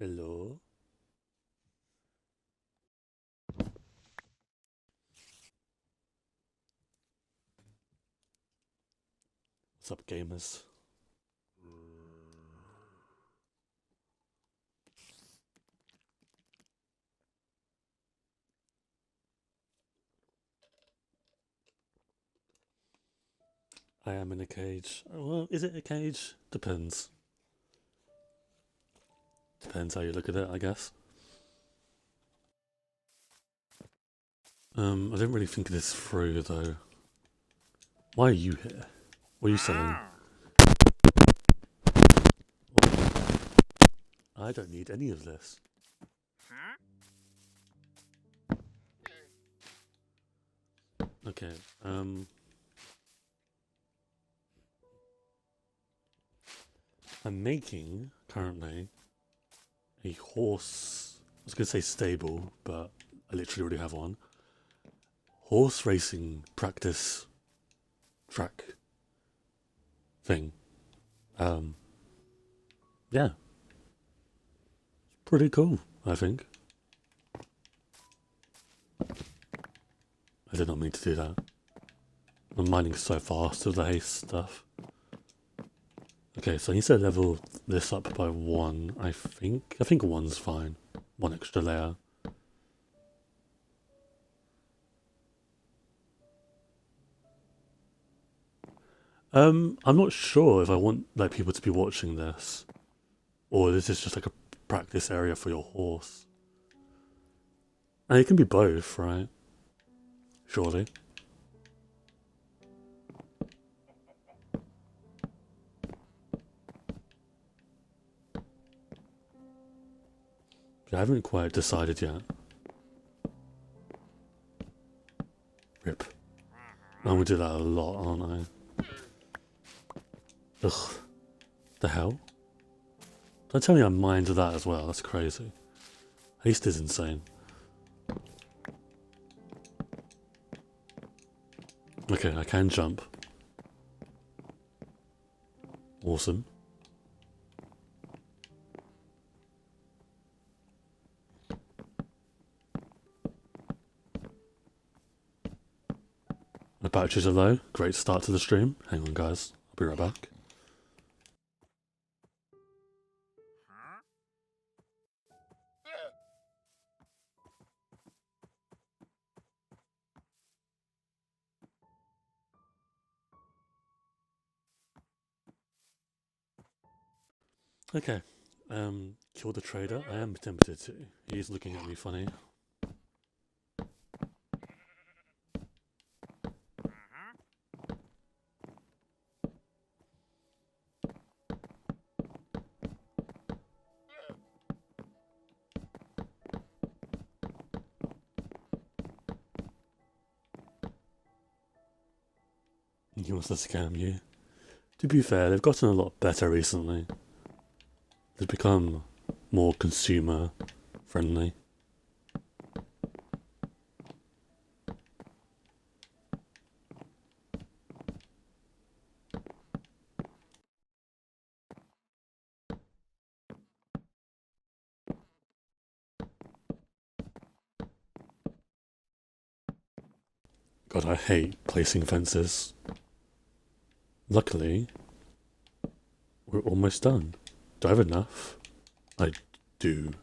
Hello. What's up, gamers? I am in a cage. Well, is it a cage? Depends. Depends how you look at it, I guess. I didn't really think this through, though. Why are you here? What are you selling? Oh, I don't need any of this. Okay, I'm making, currently, a horse... I was going to say stable, but I literally already have one. Horse racing practice track thing. Yeah. Pretty cool, I think. I did not mean to do that. I'm mining so fast with the haste stuff. Okay, so I need to level this up by 1, I think. I think 1's fine. 1 extra layer. I'm not sure if I want like people to be watching this. Or this is just like a practice area for your horse. And it can be both, right? Surely. I haven't quite decided yet. Rip. I'm gonna do that a lot, aren't I? Ugh. The hell? Don't tell me I mined that as well, that's crazy. Haste is insane. Okay, I can jump. Awesome. My batteries are low. Great start to the stream. Hang on, guys. I'll be right back. Okay. Kill the trader. I am tempted to. He's looking at me funny. He wants to scam you. To be fair, they've gotten a lot better recently. They've become more consumer friendly. God, I hate placing fences. Luckily, we're almost done. Do I have enough? I do.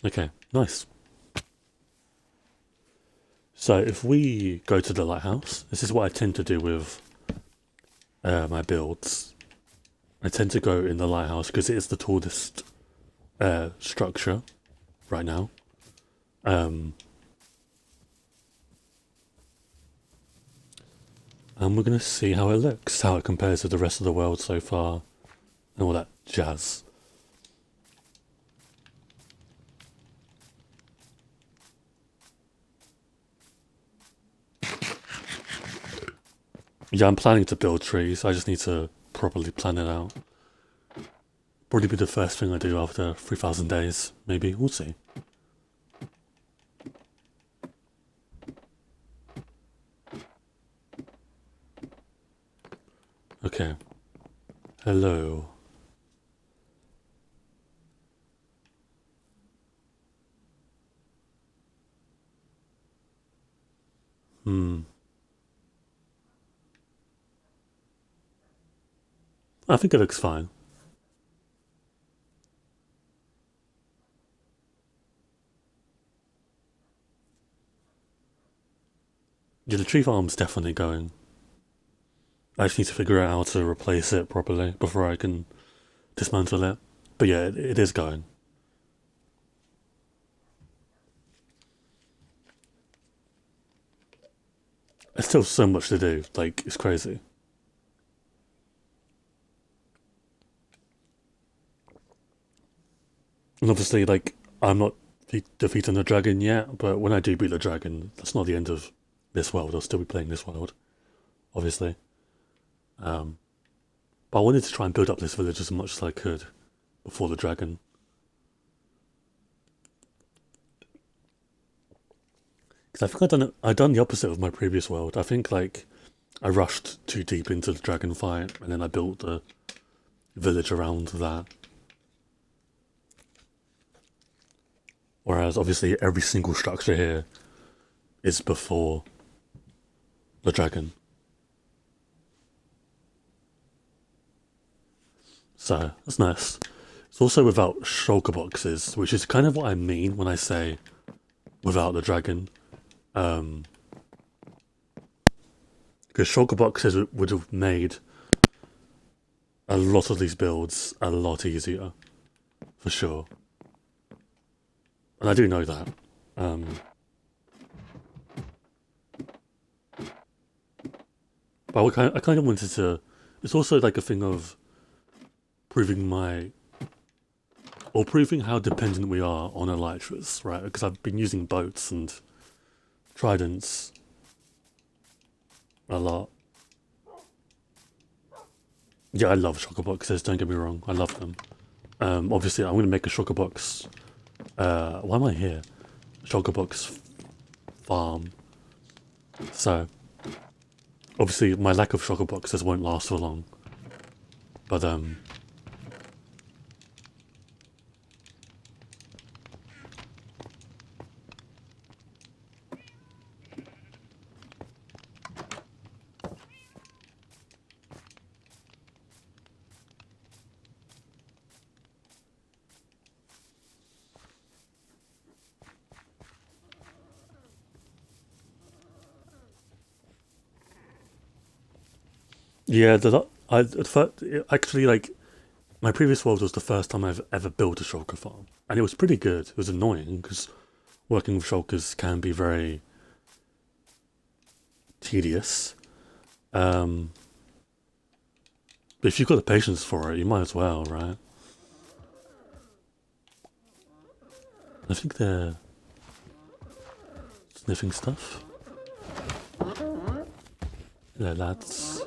Okay, nice. So if we go to the lighthouse, this is what I tend to do with my builds. I tend to go in the lighthouse because it is the tallest structure right now. And we're going to see how it looks, how it compares to the rest of the world so far, and all that jazz. Yeah, I'm planning to build trees, I just need to properly plan it out. Probably be the first thing I do after 3,000 days, maybe, we'll see. Okay. Hello. I think it looks fine. Yeah, the tree farm's definitely going. I just need to figure out how to replace it properly before I can dismantle it. But yeah, it is going. There's still so much to do. Like, it's crazy. And obviously, like, I'm not defeating the dragon yet, but when I do beat the dragon, that's not the end of this world. I'll still be playing this world, obviously. But I wanted to try and build up this village as much as I could before the dragon. Because I think I'd done the opposite of my previous world. I think, like, I rushed too deep into the dragon fight, and then I built the village around that. Whereas, obviously, every single structure here is before the dragon. So, that's nice. It's also without shulker boxes, which is kind of what I mean when I say without the dragon. Because shulker boxes would have made a lot of these builds a lot easier, for sure. And I do know that. But I kind of wanted to. It's also like a thing of proving proving how dependent we are on elytras, right? Because I've been using boats and tridents a lot. Yeah, I love shulker boxes. Don't get me wrong, I love them. Obviously, I'm going to make a shulker box. Why am I here? Shulker box farm. So, obviously, my lack of shulker boxes won't last for long. But yeah, actually, like, my previous world was the first time I've ever built a shulker farm, and it was pretty good. It was annoying because working with shulkers can be very tedious. But if you've got the patience for it, you might as well, right? I think they're sniffing stuff. Hello, lads.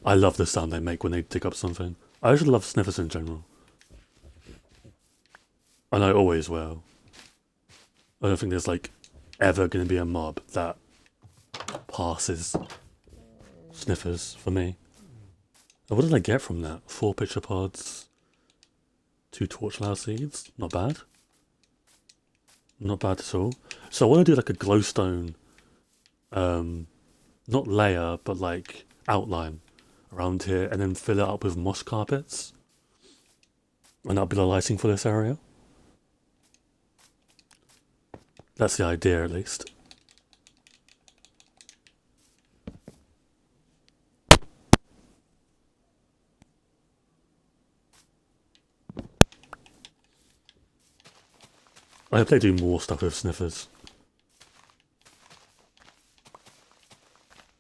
I love the sound they make when they dig up something. I actually love sniffers in general. And I always will. I don't think there's, like, ever going to be a mob that passes sniffers for me. What did I get from that? 4 pitcher pods, 2 torchlight seeds. Not bad. Not bad at all. So I want to do like a glowstone, not layer, but like outline around here, and then fill it up with moss carpets. And that'll be the lighting for this area. That's the idea, at least. I hope they do more stuff with sniffers.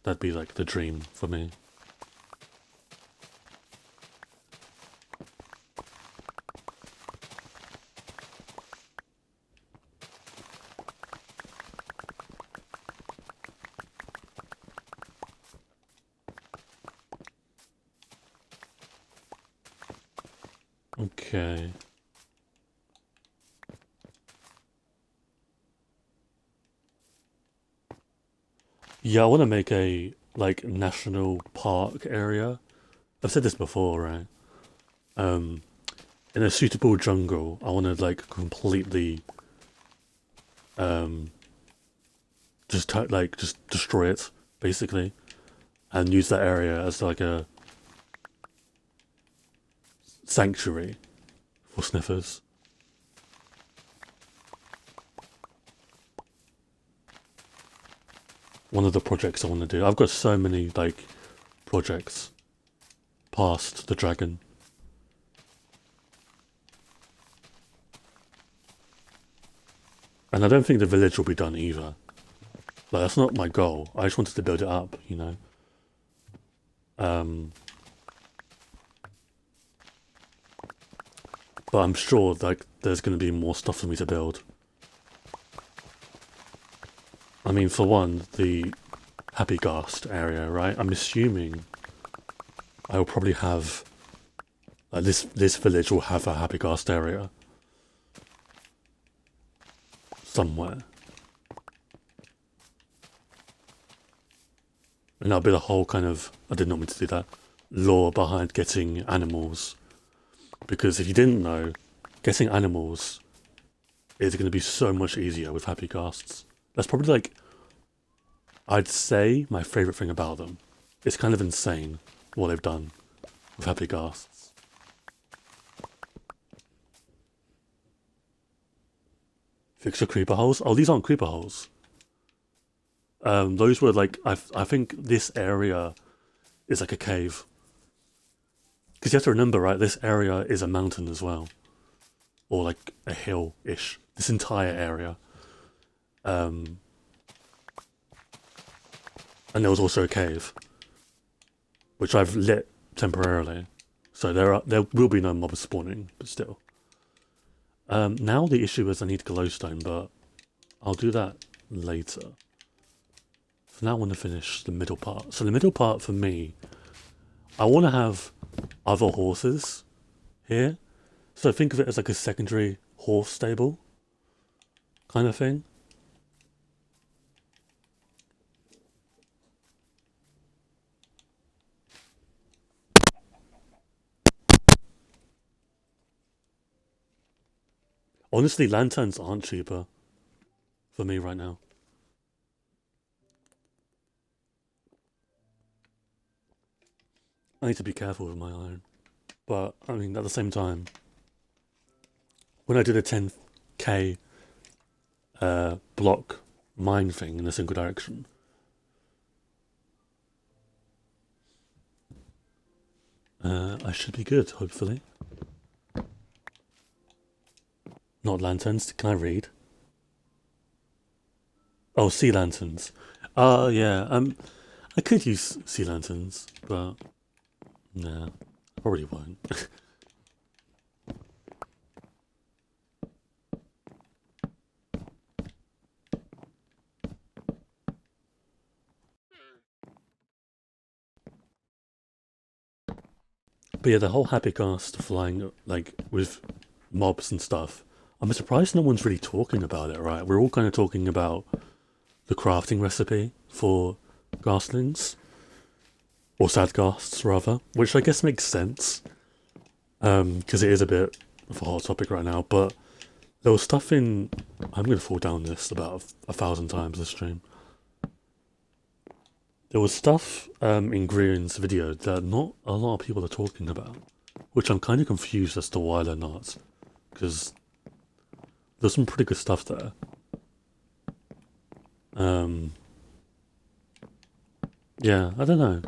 That'd be like the dream for me. Okay. Yeah, I want to make a like national park area I've said this before, right? Um, in a suitable jungle, I want to like completely, um, just destroy it, basically, and use that area as like a sanctuary for sniffers. One of the projects I want to do. I've got so many like projects past the dragon. And I don't think the village will be done either. Like, that's not my goal. I just wanted to build it up, you know. But I'm sure like there's going to be more stuff for me to build. I mean, for one, the Happy Ghast area, right? I'm assuming I will probably have like this village will have a Happy Ghast area somewhere. And that'll be the whole kind of, I did not mean to do that, lore behind getting animals. Because if you didn't know, getting animals is going to be so much easier with Happy Ghasts. That's probably like, I'd say my favourite thing about them. It's kind of insane what they've done with Happy Ghasts. Fix your creeper holes? Oh, these aren't creeper holes. Those were like, I think this area is like a cave. Because you have to remember, right, this area is a mountain as well. Or like a hill-ish. This entire area. And there was also a cave. Which I've lit temporarily. So there will be no mobs spawning, but still. Now the issue is I need glowstone, but I'll do that later. For now I want to finish the middle part. So the middle part for me, I want to have other horses here. So think of it as like a secondary horse stable kind of thing. Honestly, lanterns aren't cheaper for me right now. I need to be careful with my iron. But, I mean, at the same time, when I did a 10k block mine thing in a single direction, I should be good, hopefully. Not lanterns, can I read? Oh, sea lanterns. Yeah, I could use sea lanterns, but nah, I probably won't. But yeah, the whole Happy Cast flying, like, with mobs and stuff, I'm surprised no one's really talking about it, right? We're all kind of talking about the crafting recipe for Ghastlings. Or Sadghasts, rather. Which I guess makes sense. Because it is a bit of a hot topic right now, but there was stuff in... I'm going to fall down this about 1,000 times this stream. There was stuff in Green's video that not a lot of people are talking about, which I'm kind of confused as to why they're not, because there's some pretty good stuff there. Yeah, I don't know.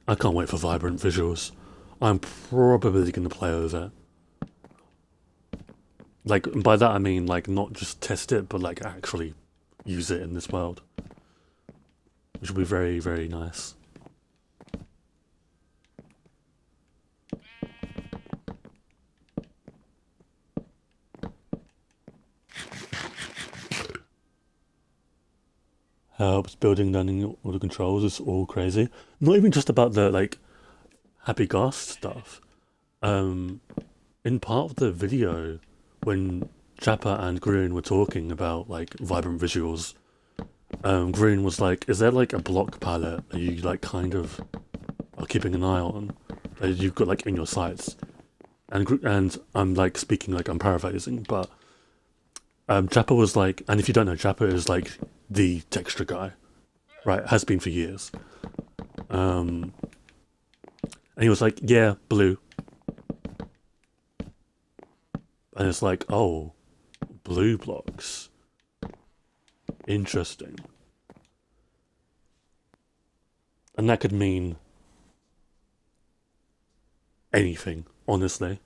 I can't wait for vibrant visuals. I'm probably going to play over it. Like, by that I mean, like, not just test it, but, like, actually use it in this world. Which will be very, very nice. Helps building, learning all the controls is all crazy. Not even just about the, like, Happy Ghast stuff. In part of the video when Jappa and Gruen were talking about like vibrant visuals, Gruen was like, "Is there like a block palette that you like kind of are keeping an eye on that you've got like in your sights?" And I'm like speaking like I'm paraphrasing, but Jappa was like, and if you don't know, Jappa is like the texture guy, right? Has been for years. And he was like, "Yeah, blue." And it's like, "Oh, blue blocks. Interesting." And that could mean anything, honestly.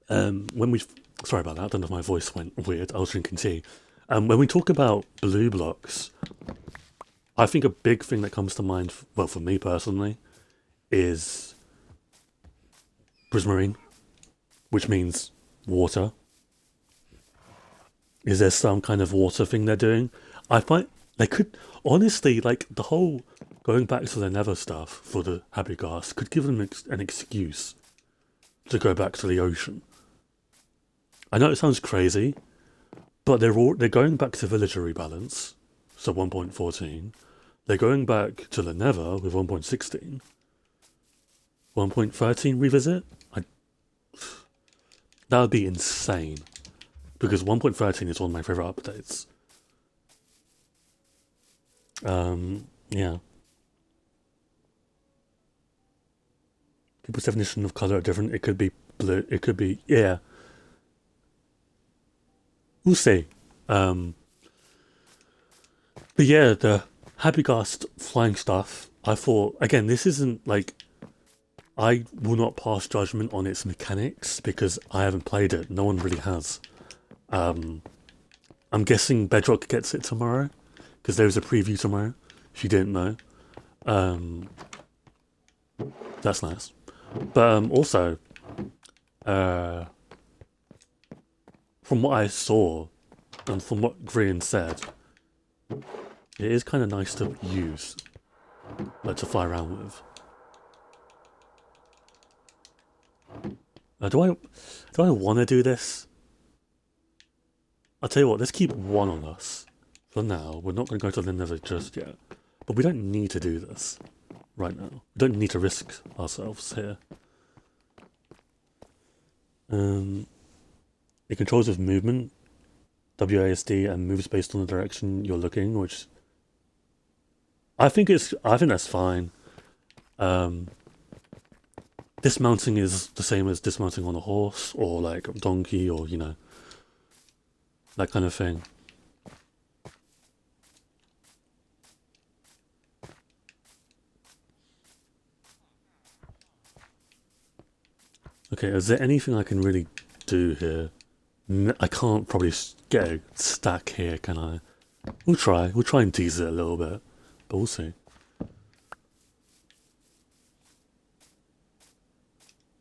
When we, sorry about that, I don't know if my voice went weird, I was drinking tea. When we talk about blue blocks, I think a big thing that comes to mind, well, for me personally, is prismarine, which means water. Is there some kind of water thing they're doing? I find they could, honestly, like the whole going back to the Nether stuff for the Habigast could give them an excuse to go back to the ocean. I know it sounds crazy, but they're going back to villager rebalance, so 1.14. They're going back to the Nether with 1.16. 1.13 revisit? That would be insane. Because 1.13 is one of my favourite updates. Yeah. People's definition of colour are different. It could be blue, it could be, yeah. We'll see. But yeah, the Habigast flying stuff, I thought, again, this isn't like, I will not pass judgment on its mechanics because I haven't played it. No one really has. I'm guessing Bedrock gets it tomorrow because there's a preview tomorrow, if you didn't know. That's nice. But also, from what I saw and from what Green said, it is kind of nice to use, like to fly around with. Do I want to do this? I'll tell you what, let's keep one on us for now. We're not going to go to the Nether just yet. But we don't need to do this right now. We don't need to risk ourselves here. It controls with movement, WASD, and moves based on the direction you're looking, which I think that's fine. Dismounting is the same as dismounting on a horse or like a donkey or, you know, that kind of thing. Okay, is there anything I can really do here? I can't probably get a stack here, can I? We'll try and tease it a little bit, but we'll see.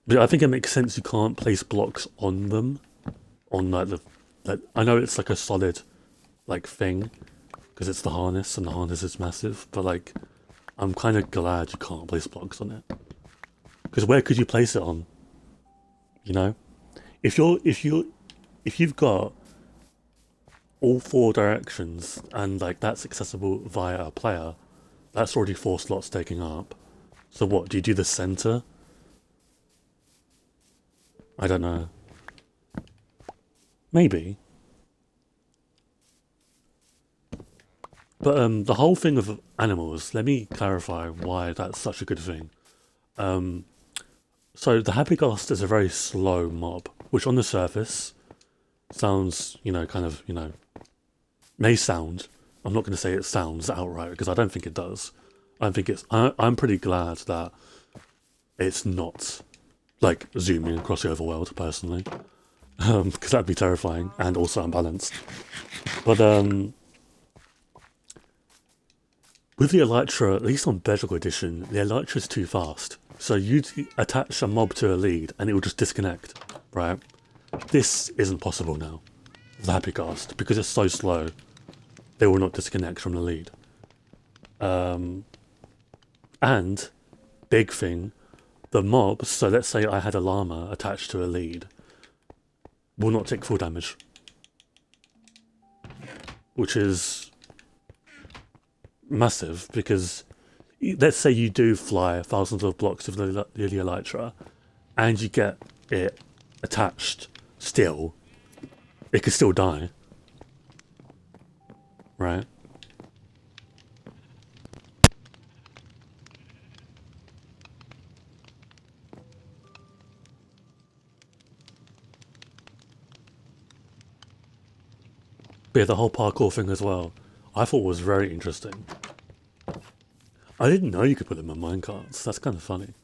But I think it makes sense you can't place blocks on them, on like I know it's like a solid, like thing, because it's the harness and the harness is massive. But like, I'm kind of glad you can't place blocks on it, because where could you place it on? You know, if you've got all four directions and like that's accessible via a player, that's already 4 slots taking up. So what do you do? The center? I don't know. Maybe. But the whole thing of animals, let me clarify why that's such a good thing. So the Habigast is a very slow mob, which on the surface sounds, you know, kind of, you know, may sound. I'm not going to say it sounds outright because I don't think it does. I think it's. I'm pretty glad that it's not like zooming across the overworld personally, because that'd be terrifying and also unbalanced. But with the Elytra, at least on Bedrock Edition, the Elytra is too fast. So you'd attach a mob to a lead and it will just disconnect, right? This isn't possible now with Habigast because it's so slow. They will not disconnect from the lead. And big thing, the mobs, so let's say I had a llama attached to a lead, will not take full damage. Which is massive, because let's say you do fly thousands of blocks of the Elytra, and you get it attached still, it could still die. Right? But yeah, the whole parkour thing as well, I thought was very interesting. I didn't know you could put them in minecarts. That's kind of funny.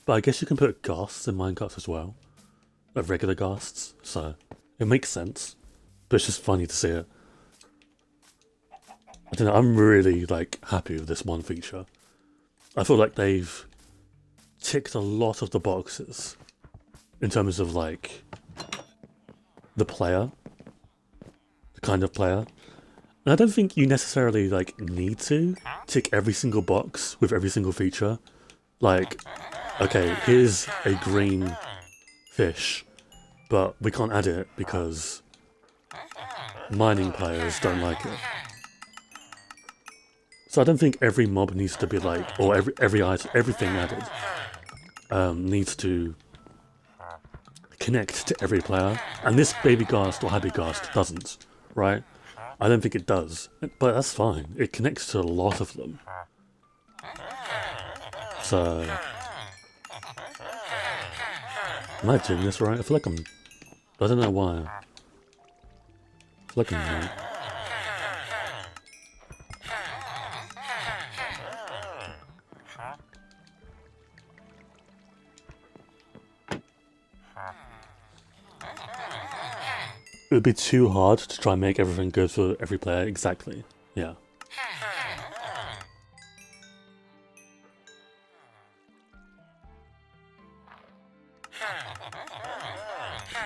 But I guess you can put ghasts in minecarts as well. Like regular ghasts. So, it makes sense. But it's just funny to see it. I don't know, I'm really, like, happy with this one feature. I feel like they've ticked a lot of the boxes in terms of, like, the player. The kind of player. And I don't think you necessarily, like, need to tick every single box with every single feature. Like, okay, here's a green fish, but we can't add it because mining players don't like it. So I don't think every mob needs to be like, or every item, everything added needs to connect to every player. And this baby ghast or happy ghast doesn't, right? I don't think it does, but that's fine. It connects to a lot of them. So, am I doing this right? I feel like I don't know why. I feel like I'm not. It would be too hard to try and make everything good for every player, exactly. Yeah.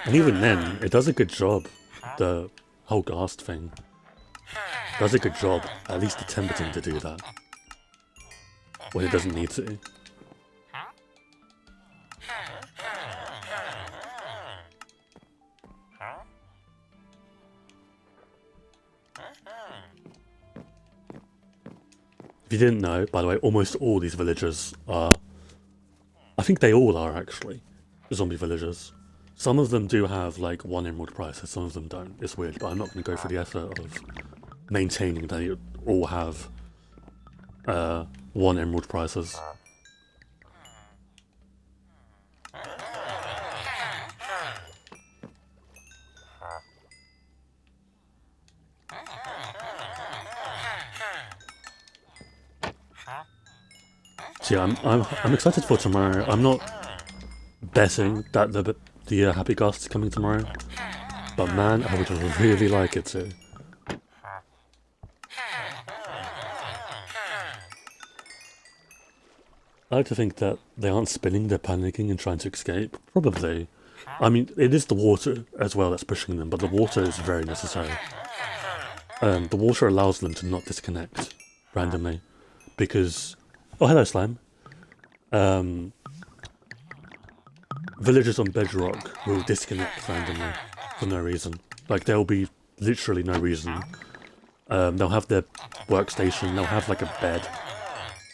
And even then, it does a good job. The whole ghast thing does a good job, at least attempting to do that. When it doesn't need to. If you didn't know, by the way, almost all these villagers are... I think they all are, actually, zombie villagers. Some of them do have, like, 1 emerald prices, some of them don't. It's weird, but I'm not going to go through the effort of maintaining that they all have 1 emerald prices. So yeah, I'm excited for tomorrow. I'm not betting that the happy ghast is coming tomorrow, but man, I would really like it to. I like to think that they aren't spinning, they're panicking and trying to escape. Probably. I mean, it is the water as well that's pushing them, but the water is very necessary. The water allows them to not disconnect randomly, because... Oh, hello, Slime. Villagers on Bedrock will disconnect randomly for no reason. Like, there'll be literally no reason. They'll have their workstation, they'll have, like, a bed,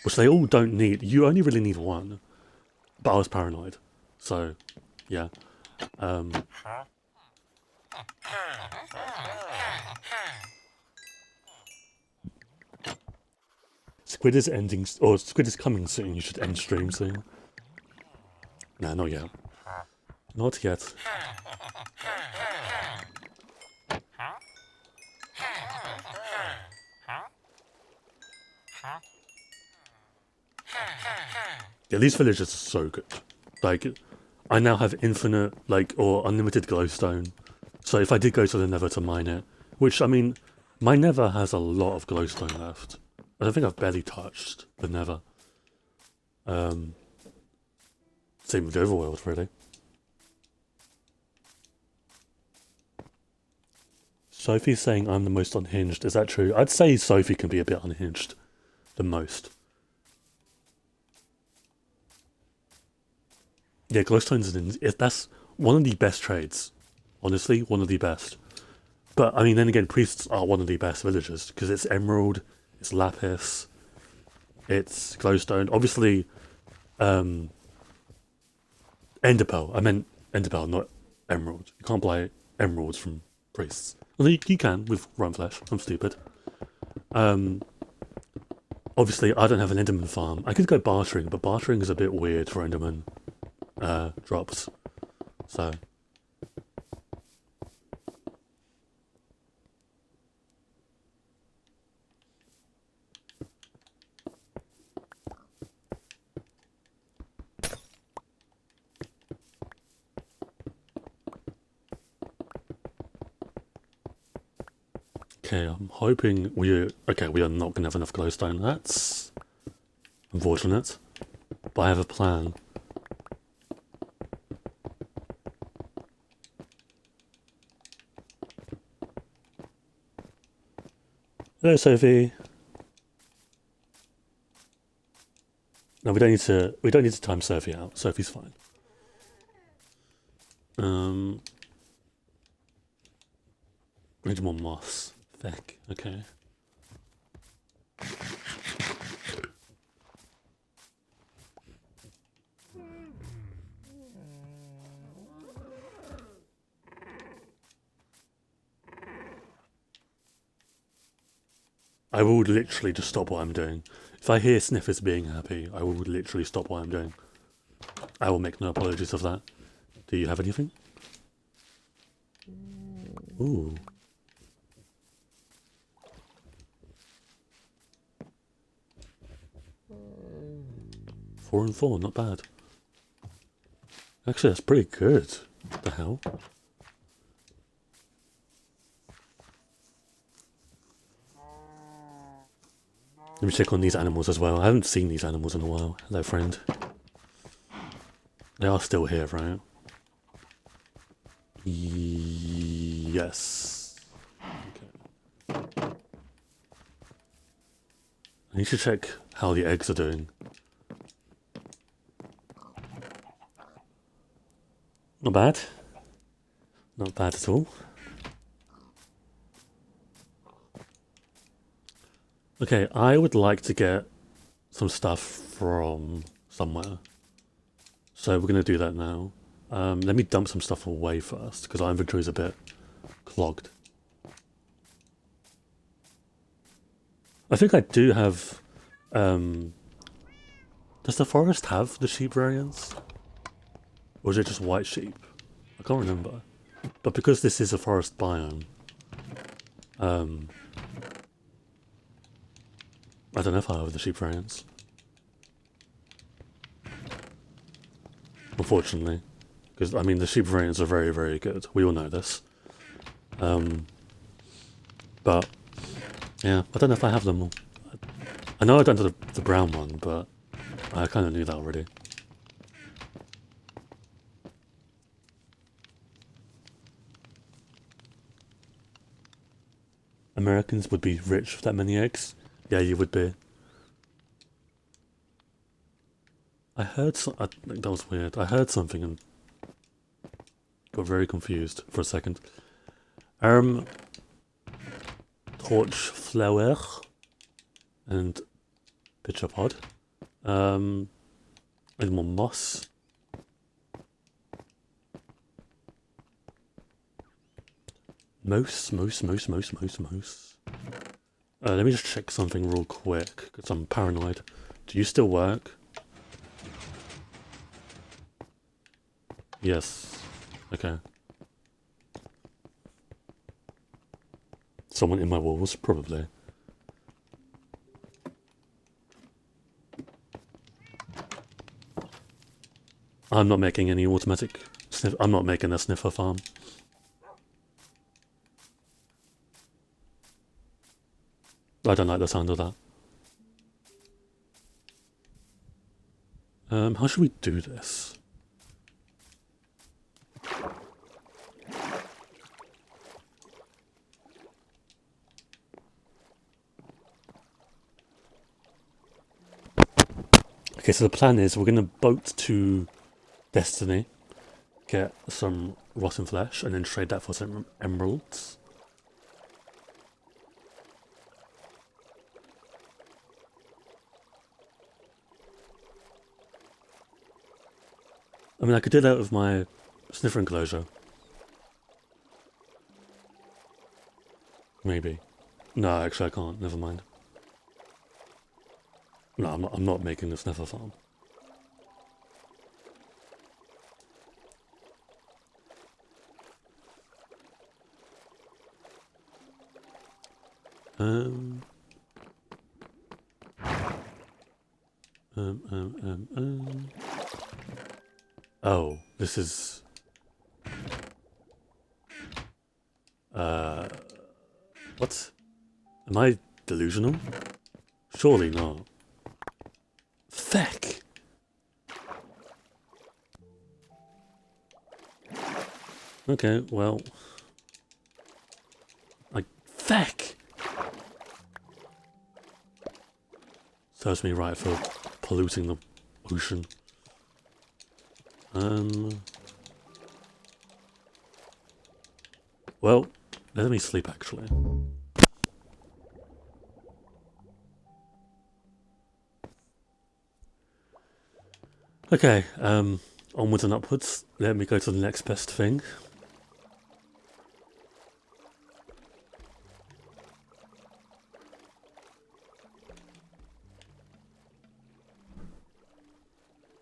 which they all don't need. You only really need 1. But I was paranoid. So, yeah. Squid is ending, or Squid is coming soon. You should end stream soon. Nah, not yet. Not yet. Yeah, these villagers are so good. Like, I now have infinite, like, or unlimited glowstone. So if I did go to the Nether to mine it, which, I mean, my Nether has a lot of glowstone left. I don't think I've barely touched the Nether. Same with the Overworld, really. Sophie's saying I'm the most unhinged. Is that true? I'd say Sophie can be a bit unhinged. The most. Yeah, glowstones that's one of the best trades. Honestly, one of the best. But I mean, then again, priests are one of the best villagers because it's emerald, it's lapis, it's glowstone. Obviously, enderpearl. I meant enderpearl, not emerald. You can't buy emeralds from priests. Well, you can with run flesh. I'm stupid. Obviously, I don't have an enderman farm. I could go bartering, but bartering is a bit weird for enderman drops. So. Okay, I'm hoping we are not going to have enough glowstone. That's unfortunate, but I have a plan. Hello, Sophie. No, we don't need to time Sophie out. Sophie's fine. Need more moss. Feck. Okay. I will literally just stop what I'm doing. If I hear sniffers being happy, I will literally stop what I'm doing. I will make no apologies of that. Do you have anything? Ooh. Four and four, not bad. Actually, that's pretty good. What the hell? Let me check on these animals as well. I haven't seen these animals in a while. Hello, friend. They are still here, right? Yes. Okay. I need to check how the eggs are doing. Not bad. Not bad at all. Okay, I would like to get some stuff from somewhere. So we're going to do that now. Let me dump some stuff away first, because our inventory is a bit clogged. I think I do have... does the forest have the sheep variants? Or is it just white sheep? I can't remember. But because this is a forest biome, I don't know if I have the sheep variants. Unfortunately. Because, I mean, the sheep variants are very, very good. We all know this. But, yeah, I don't know if I have them all. I know I don't have the brown one, but I kind of knew that already. Americans would be rich with that many eggs. Yeah, you would be. I heard I think that was weird. I heard something and got very confused for a second. Torch flower and pitcher pod. And more moss. Moose. Let me just check something real quick, because I'm paranoid. Do you still work? Yes. Okay. Someone in my walls? Probably. I'm not making any automatic sniff. I'm not making a sniffer farm. I don't like the sound of that. How should we do this? Okay, so the plan is we're going to boat to Destiny, get some rotten flesh, and then trade that for some emeralds. I mean, I could do that with my sniffer enclosure. Maybe. No, actually I can't. Never mind. No, I'm not making a sniffer farm. Um, Oh, this is... What? Am I delusional? Surely not. Feck! Okay, well... Like, feck! Serves me right for polluting the ocean. Well, let me sleep actually. Okay, onwards and upwards. Let me go to the next best thing.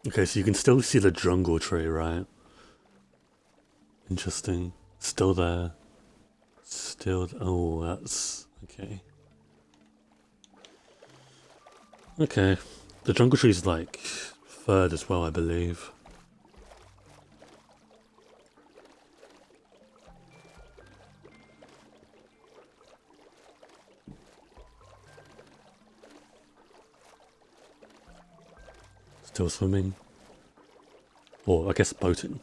Okay, so you can still see the jungle tree, right? Interesting. Still there. Still... Oh, that's... Okay. Okay. The jungle tree's like... third as well, I believe. Still swimming. Or, I guess, boating.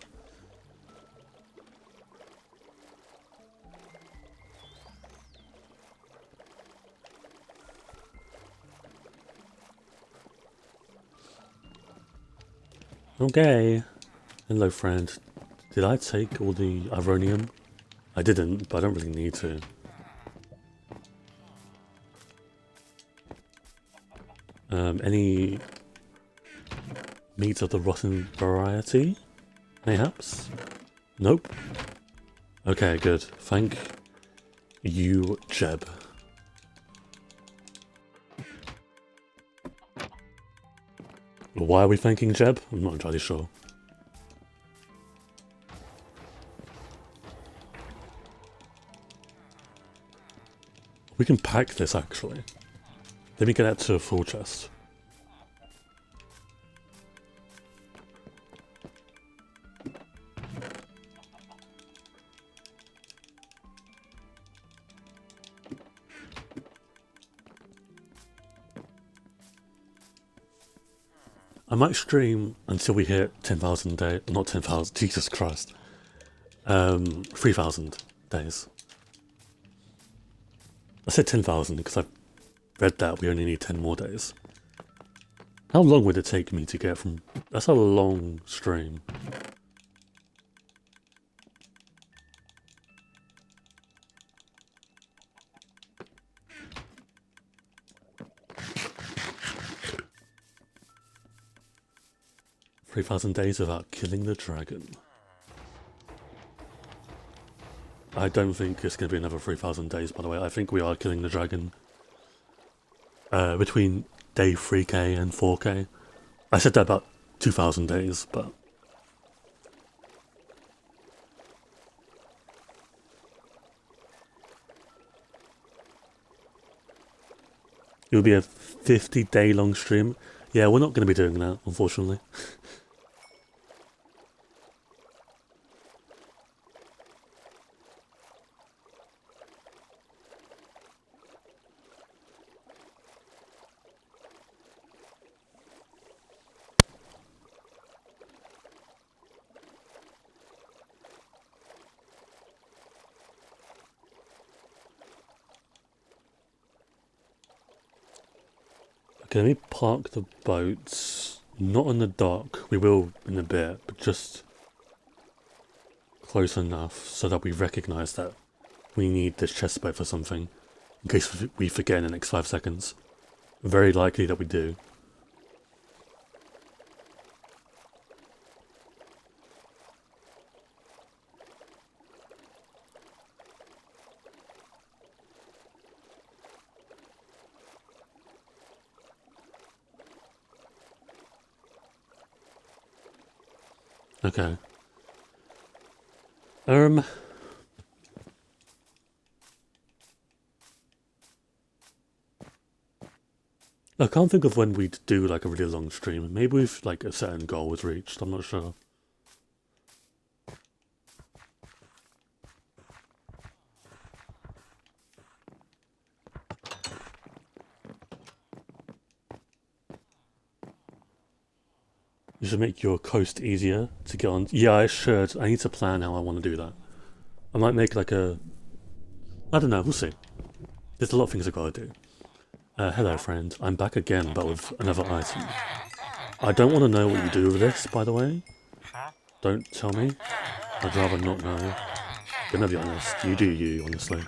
Okay. Hello, friend. Did I take all the ironium? I didn't, but I don't really need to. Any meat of the rotten variety? Mayhaps? Nope. Okay, good. Thank you, Jeb. Why are we thanking Jeb? I'm not entirely sure. We can pack this, actually. Let me get that to a full chest. I might stream until we hit 10,000 days. Not 10,000, Jesus Christ. 3,000 days. I said 10,000 because I've read that we only need 10 more days. How long would it take me to get from... That's a long stream. "3,000 days without killing the dragon." I don't think it's going to be another 3,000 days, by the way. I think we are killing the dragon between day 3k and 4k. I said that about 2,000 days, but... It would be a 50-day long stream. Yeah, we're not going to be doing that, unfortunately. Okay, let me park the boats Not in the dark. We will in a bit, but just close enough so that we recognise that we need this chest plate for something, in case we forget in the next 5 seconds. Very likely that we do. Okay. I can't think of when we'd do like a really long stream. Maybe if like a certain goal was reached, I'm not sure. You should make your coast easier to get on. Yeah, I should. I need to plan how I want to do that. I might make like a... I don't know, we'll see. There's a lot of things I've got to do. Hello friend, I'm back again, but with another item. I don't want to know what you do with this, by the way. Don't tell me. I'd rather not know. Gonna be honest, you do you, honestly.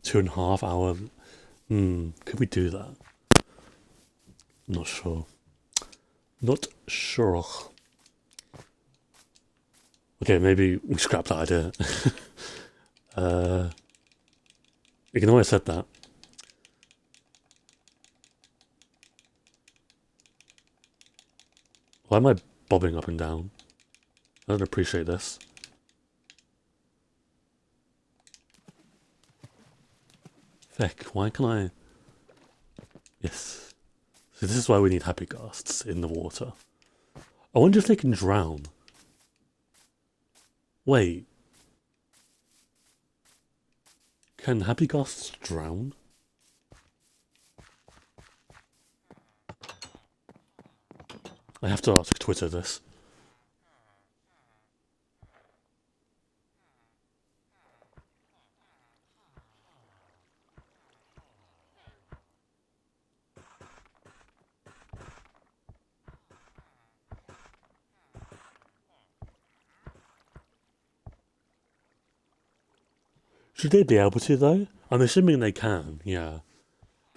Two and a half hour. Could we do that? Not sure. Not sure. Okay, maybe we scrap that idea. You can always set that. Why am I bobbing up and down? I don't appreciate this. Feck, why can I... Yes. So this is why we need happy ghasts in the water. I wonder if they can drown. Wait. Can happy ghasts drown? I have to ask Twitter this. Should they be able to though? I'm assuming they can, yeah.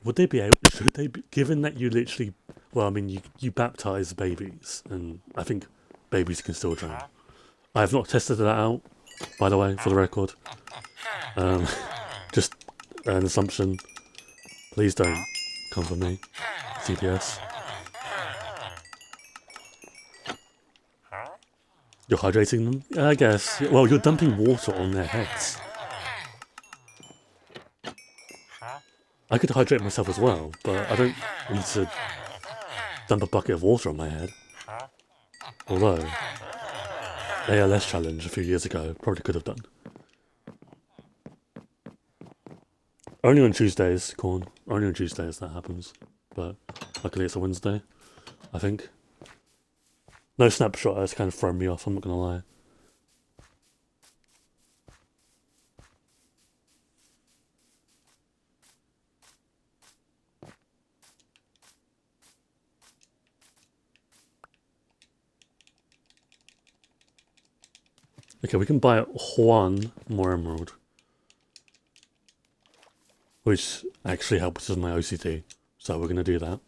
Would they be able, should they be, given that you literally, well I mean you baptise babies, and I think babies can still drown. I have not tested that out, by the way, for the record. Just an assumption. Please don't come for me, CPS. You're hydrating them? I guess. Well, you're dumping water on their heads. I could hydrate myself as well, but I don't need to dump a bucket of water on my head. Although, ALS challenge a few years ago, probably could have done. Only on Tuesdays, Corn. Only on Tuesdays that happens. But luckily it's a Wednesday, I think. No snapshot has kind of thrown me off, I'm not gonna lie. Okay, we can buy one more emerald. Which actually helps with my OCD. So we're gonna do that.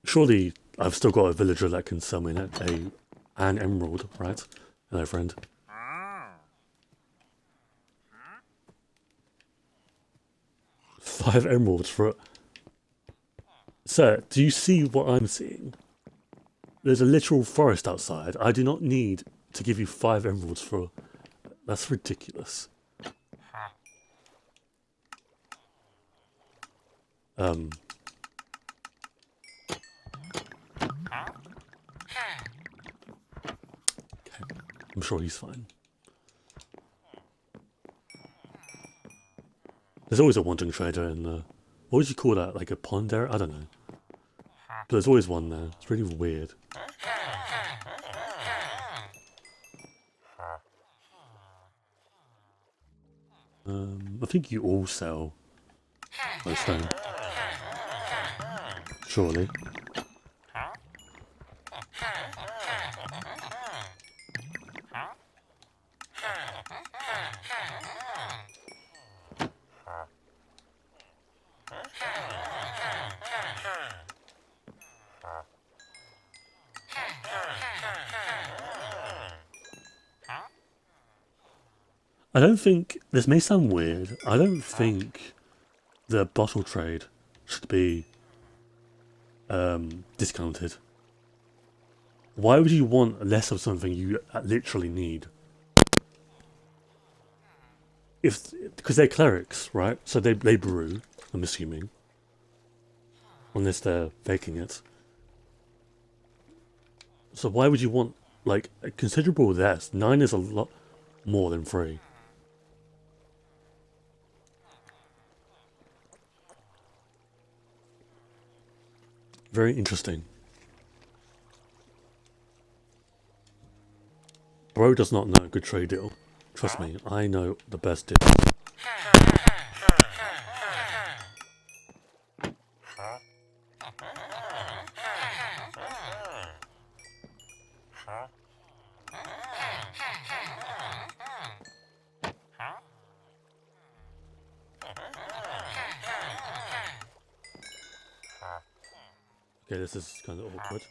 Surely I've still got a villager that can sell me an emerald, right? Hello, friend. Five emeralds for it. Sir, do you see what I'm seeing? There's a literal forest outside. I do not need to give you 5 emeralds for... That's ridiculous. Okay. I'm sure he's fine. There's always a wandering trader in the... What would you call that? Like a pond area? I don't know. But there's always one there. It's really weird. I think you all sell those stone. Surely. I don't think, this may sound weird, I don't think the bottle trade should be discounted. Why would you want less of something you literally need? Because they're clerics, right? So they brew, I'm assuming. Unless they're faking it. So why would you want, like, a considerable less? 9 is a lot more than 3. Very interesting. Bro does not know a good trade deal. Trust me, I know the best deal. Okay, this is kind of awkward.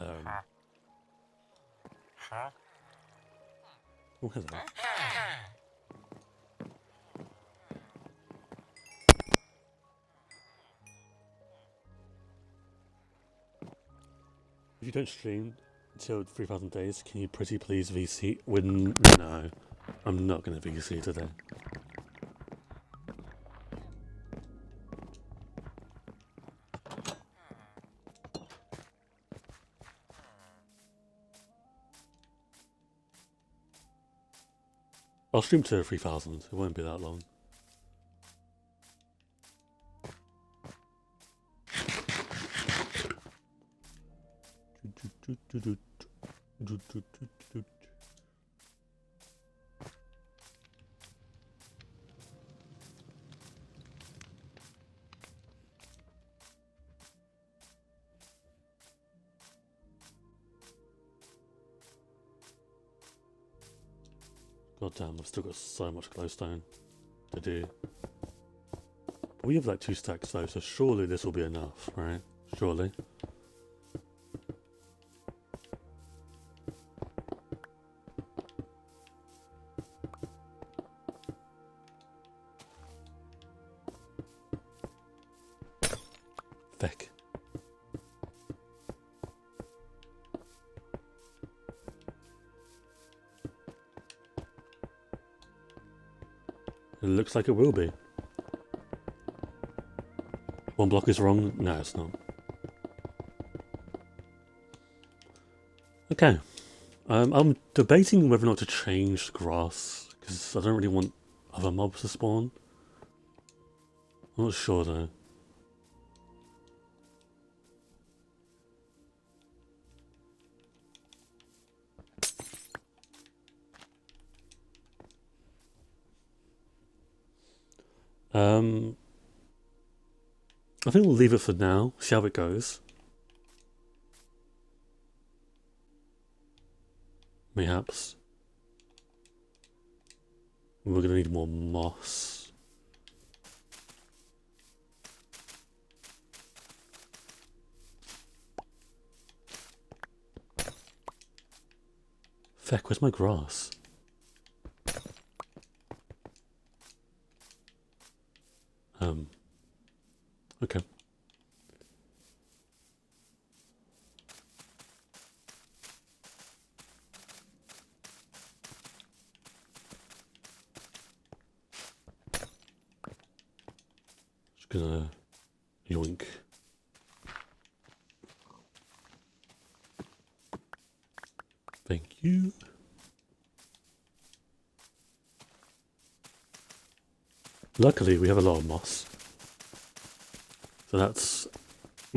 Oh, hello. If you don't stream until 3,000 days, can you pretty please VC? No, I'm not going to VC today. I'll stream to 3,000, it won't be that long. God damn, I've still got so much glowstone to do. But we have like 2 stacks though, so surely this will be enough, right? Surely. Feck. It looks like it will be. 1 block is wrong? No, it's not. Okay. I'm debating whether or not to change the grass, because I don't really want other mobs to spawn. I'm not sure though. I think we'll leave it for now, see how it goes. Mayhaps. We're gonna need more moss. Feck, where's my grass? Okay. Just gonna yoink. Thank you. Luckily, we have a lot of moss. So that's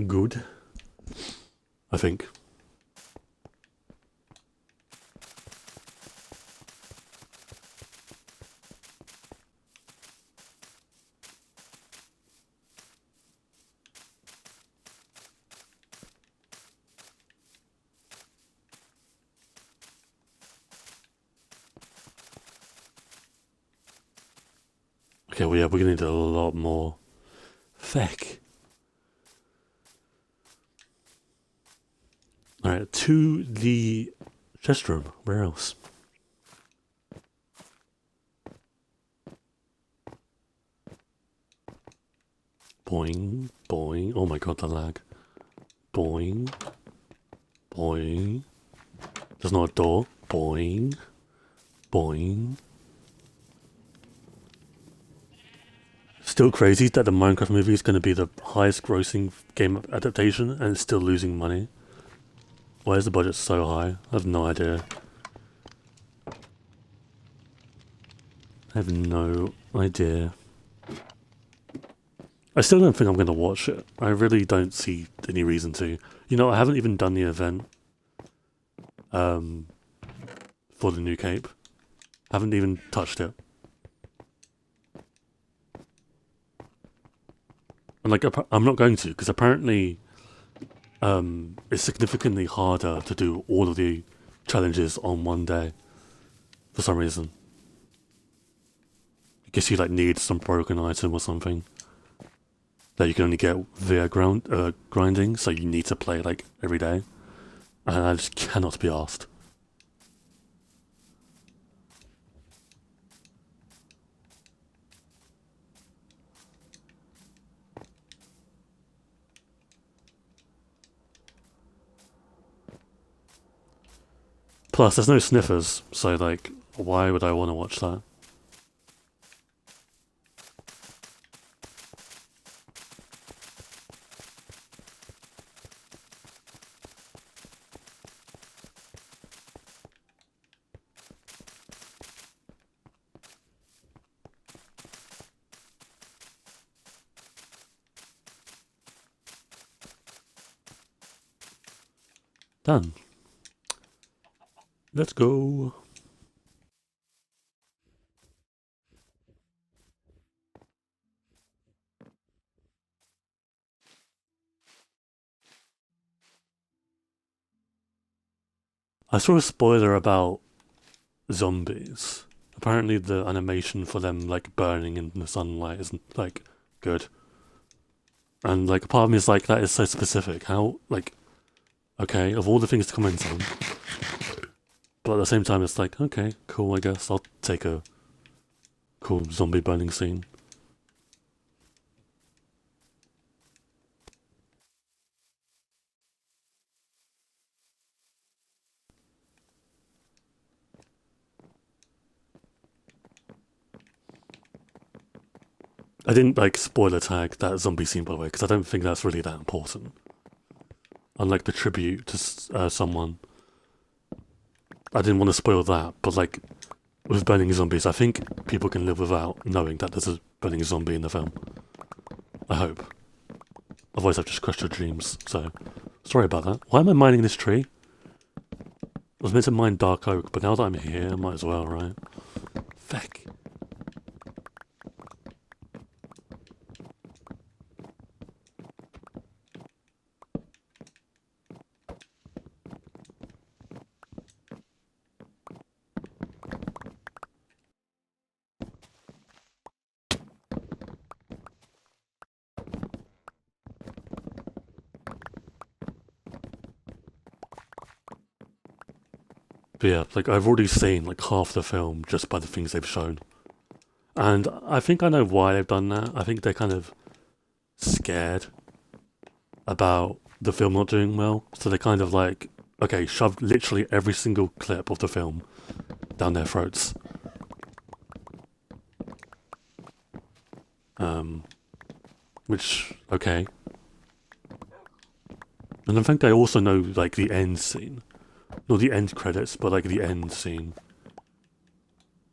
good, I think. Okay, well, yeah, we're gonna need a lot more. Feck. Alright, to the chest room. Where else? Boing, boing. Oh my god, the lag. Boing, boing. There's not a door. Boing, boing. Still crazy that the Minecraft movie is going to be the highest grossing game adaptation and it's still losing money. Why is the budget so high? I have no idea. I have no idea. I still don't think I'm going to watch it. I really don't see any reason to. You know, I haven't even done the event for the new cape. Haven't even touched it. And like, I'm not going to, because apparently it's significantly harder to do all of the challenges on one day for some reason. I guess you like need some broken item or something that you can only get via grinding, so you need to play like every day. And I just cannot be asked. Plus, there's no sniffers, so like, why would I want to watch that? Done. Let's go. I saw a spoiler about zombies. Apparently the animation for them like burning in the sunlight isn't like good. And like part of me is like, that is so specific. How, like, okay, of all the things to comment on. But at the same time it's like, okay, cool, I guess I'll take a cool zombie burning scene. I didn't like spoiler tag that zombie scene by the way, because I don't think that's really that important. Unlike the tribute to someone. I didn't want to spoil that, but like, with burning zombies, I think people can live without knowing that there's a burning zombie in the film. I hope. Otherwise I've just crushed your dreams, so sorry about that. Why am I mining this tree? I was meant to mine dark oak, but now that I'm here, I might as well, right? Feck. But yeah, like I've already seen like half the film just by the things they've shown. And I think I know why they've done that. I think they're kind of scared about the film not doing well. So they kind of like, okay, shoved literally every single clip of the film down their throats. Which, okay. And I think I also know like the end scene. Not the end credits, but like the end scene.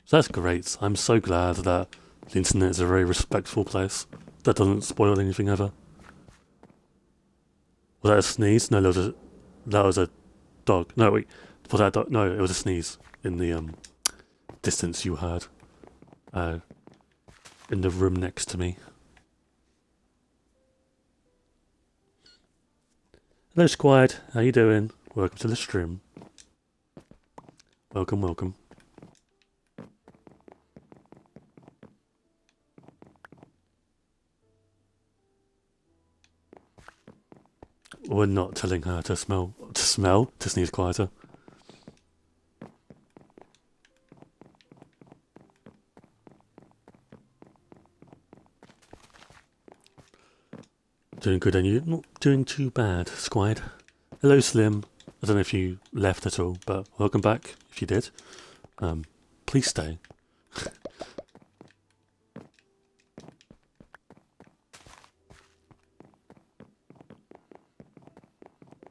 So that's great. I'm so glad that the internet is a very respectful place that doesn't spoil anything ever. Was that a sneeze? No, that was a dog. No, wait. Was that a dog? No, it was a sneeze in the distance you heard. In the room next to me. Hello, Squad. How you doing? Welcome to the stream. Welcome, welcome. We're not telling her to sneeze quieter. Doing good, and you? Not doing too bad, Squide. Hello, Slim. I don't know if you left at all, but welcome back, if you did. Please stay.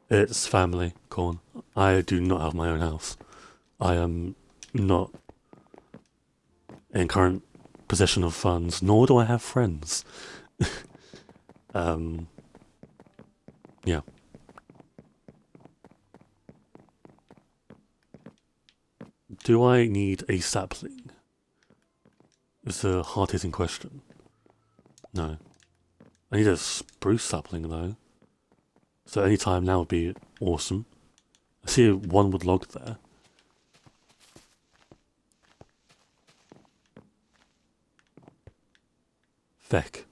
It's family, Corn. I do not have my own house. I am not in current possession of funds, nor do I have friends. Yeah. Do I need a sapling? It's a hard-hitting question. No. I need a spruce sapling, though. So any time now would be awesome. I see one wood log there. Feck.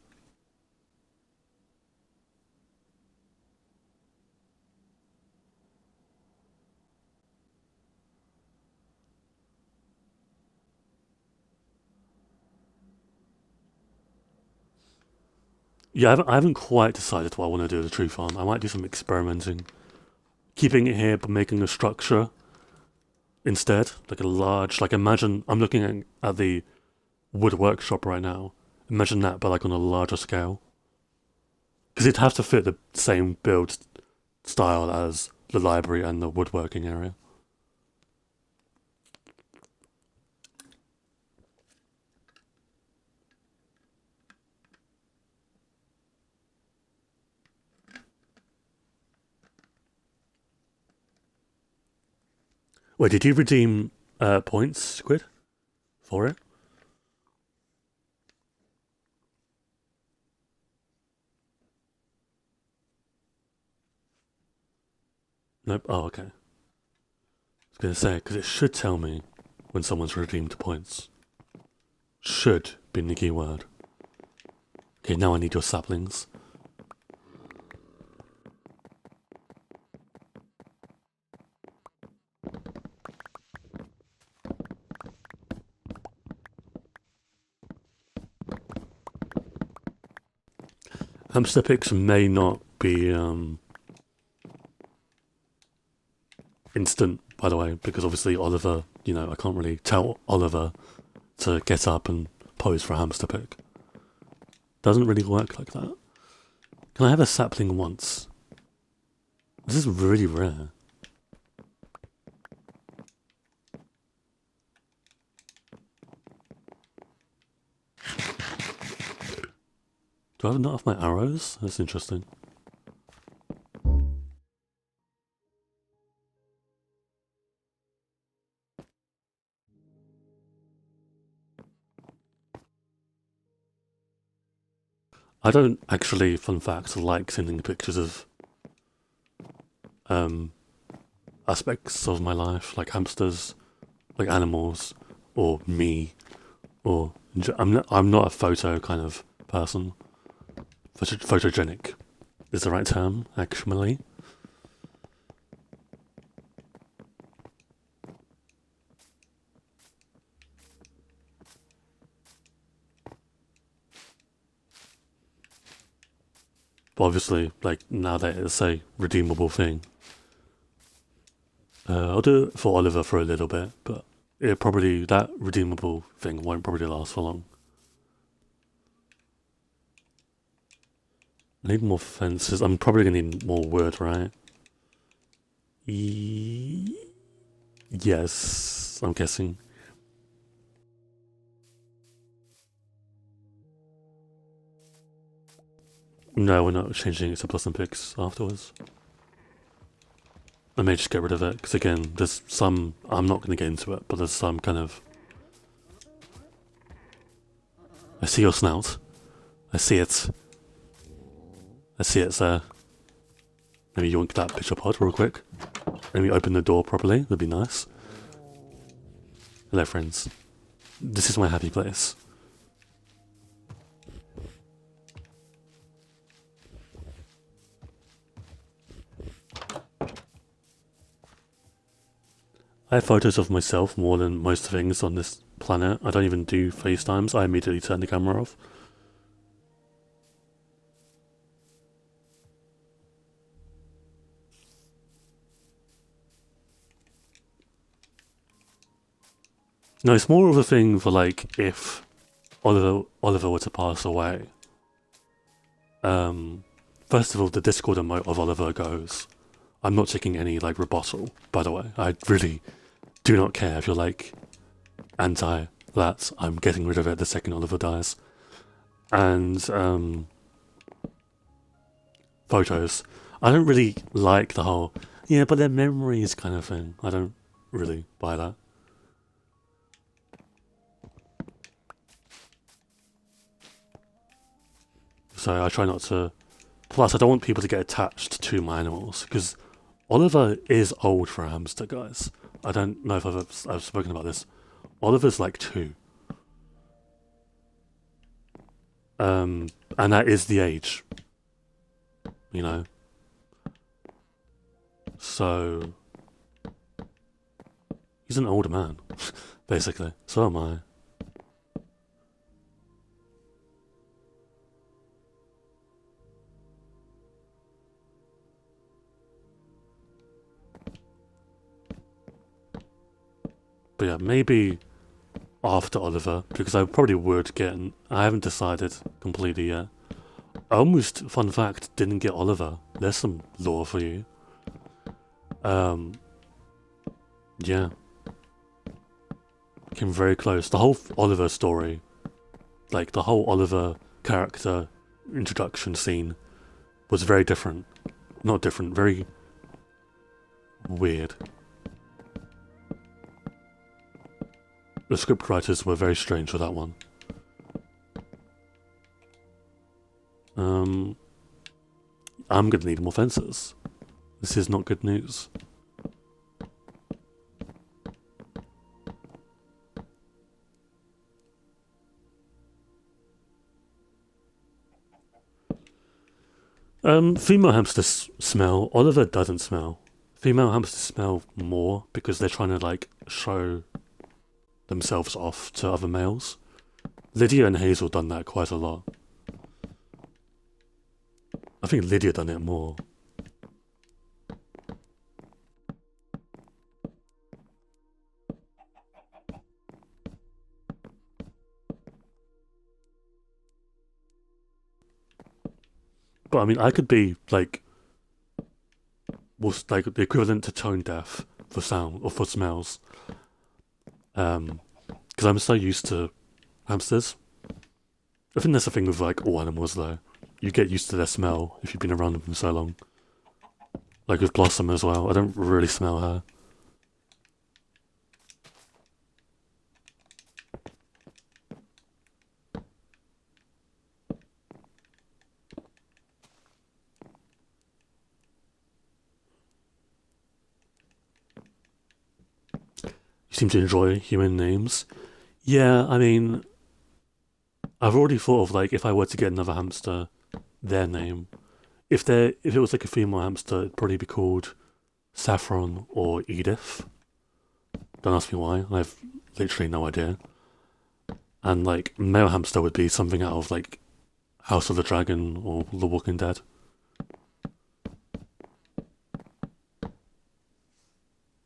Yeah, I haven't quite decided what I want to do with the tree farm. I might do some experimenting. Keeping it here, but making a structure instead. Like a large, imagine, I'm looking at the wood workshop right now. Imagine that, but on a larger scale. Because it'd have to fit the same build style as the library and the woodworking area. Wait, did you redeem points, Squid? For it? Nope. Oh, okay. I was going to say, because it should tell me when someone's redeemed points. Should be the key word. Okay, now I need your saplings. Hamster picks may not be instant, by the way, because obviously Oliver, I can't really tell Oliver to get up and pose for a hamster pick. Doesn't really work like that. Can I have a sapling once? This is really rare. Do I have enough of my arrows? That's interesting. I don't actually, fun fact, like sending pictures of aspects of my life, like hamsters, like animals, or me, or I'm not a photo kind of person. Photogenic is the right term, actually. But obviously, now that it's a redeemable thing, I'll do it for Oliver for a little bit, but that redeemable thing won't probably last for long. I need more fences. I'm probably gonna need more wood, right? Yes, I'm guessing. No, we're not changing it to Blossom Pigs afterwards. I may just get rid of it, because again, there's some, I'm not going to get into it, but there's some kind of... I see your snout. I see it. I see it, sir. Maybe yoink that picture pod real quick. Maybe open the door properly, that'd be nice. Hello friends. This is my happy place. I have photos of myself more than most things on this planet. I don't even do FaceTimes, I immediately turn the camera off. No, it's more of a thing for like if Oliver were to pass away. First of all, the Discord emote of Oliver goes. I'm not taking any like rebuttal, by the way. I really do not care if you're like anti that. I'm getting rid of it the second Oliver dies. And photos. I don't really like the whole yeah, but they're memories kind of thing. I don't really buy that. So I try not to... Plus, I don't want people to get attached to my animals, because Oliver is old for a hamster, guys. I don't know if I've spoken about this. Oliver's like 2. And that is the age. You know? So... He's an older man, basically. So am I. But yeah, maybe after Oliver, because I probably would get... I haven't decided completely yet. I almost, fun fact, didn't get Oliver. There's some lore for you. Yeah. Came very close. The whole Oliver story, like the whole Oliver character introduction scene was very different. Not different, very weird. The scriptwriters were very strange for that one. I'm gonna need more fences. This is not good news. Female hamsters smell. Oliver doesn't smell. Female hamsters smell more because they're trying to like show themselves off to other males. Lydia and Hazel done that quite a lot. I think Lydia done it more. But I mean, I could be like, what's like the equivalent to tone deaf for sound or for smells. Because I'm so used to hamsters. I think that's the thing with like all animals though. You get used to their smell if you've been around them for so long. Like with Blossom as well, I don't really smell her. You seem to enjoy human names. Yeah, I mean, I've already thought of like if I were to get another hamster, their name. If it was like a female hamster, it'd probably be called Saffron or Edith. Don't ask me why. I have literally no idea. And like male hamster would be something out of like House of the Dragon or The Walking Dead.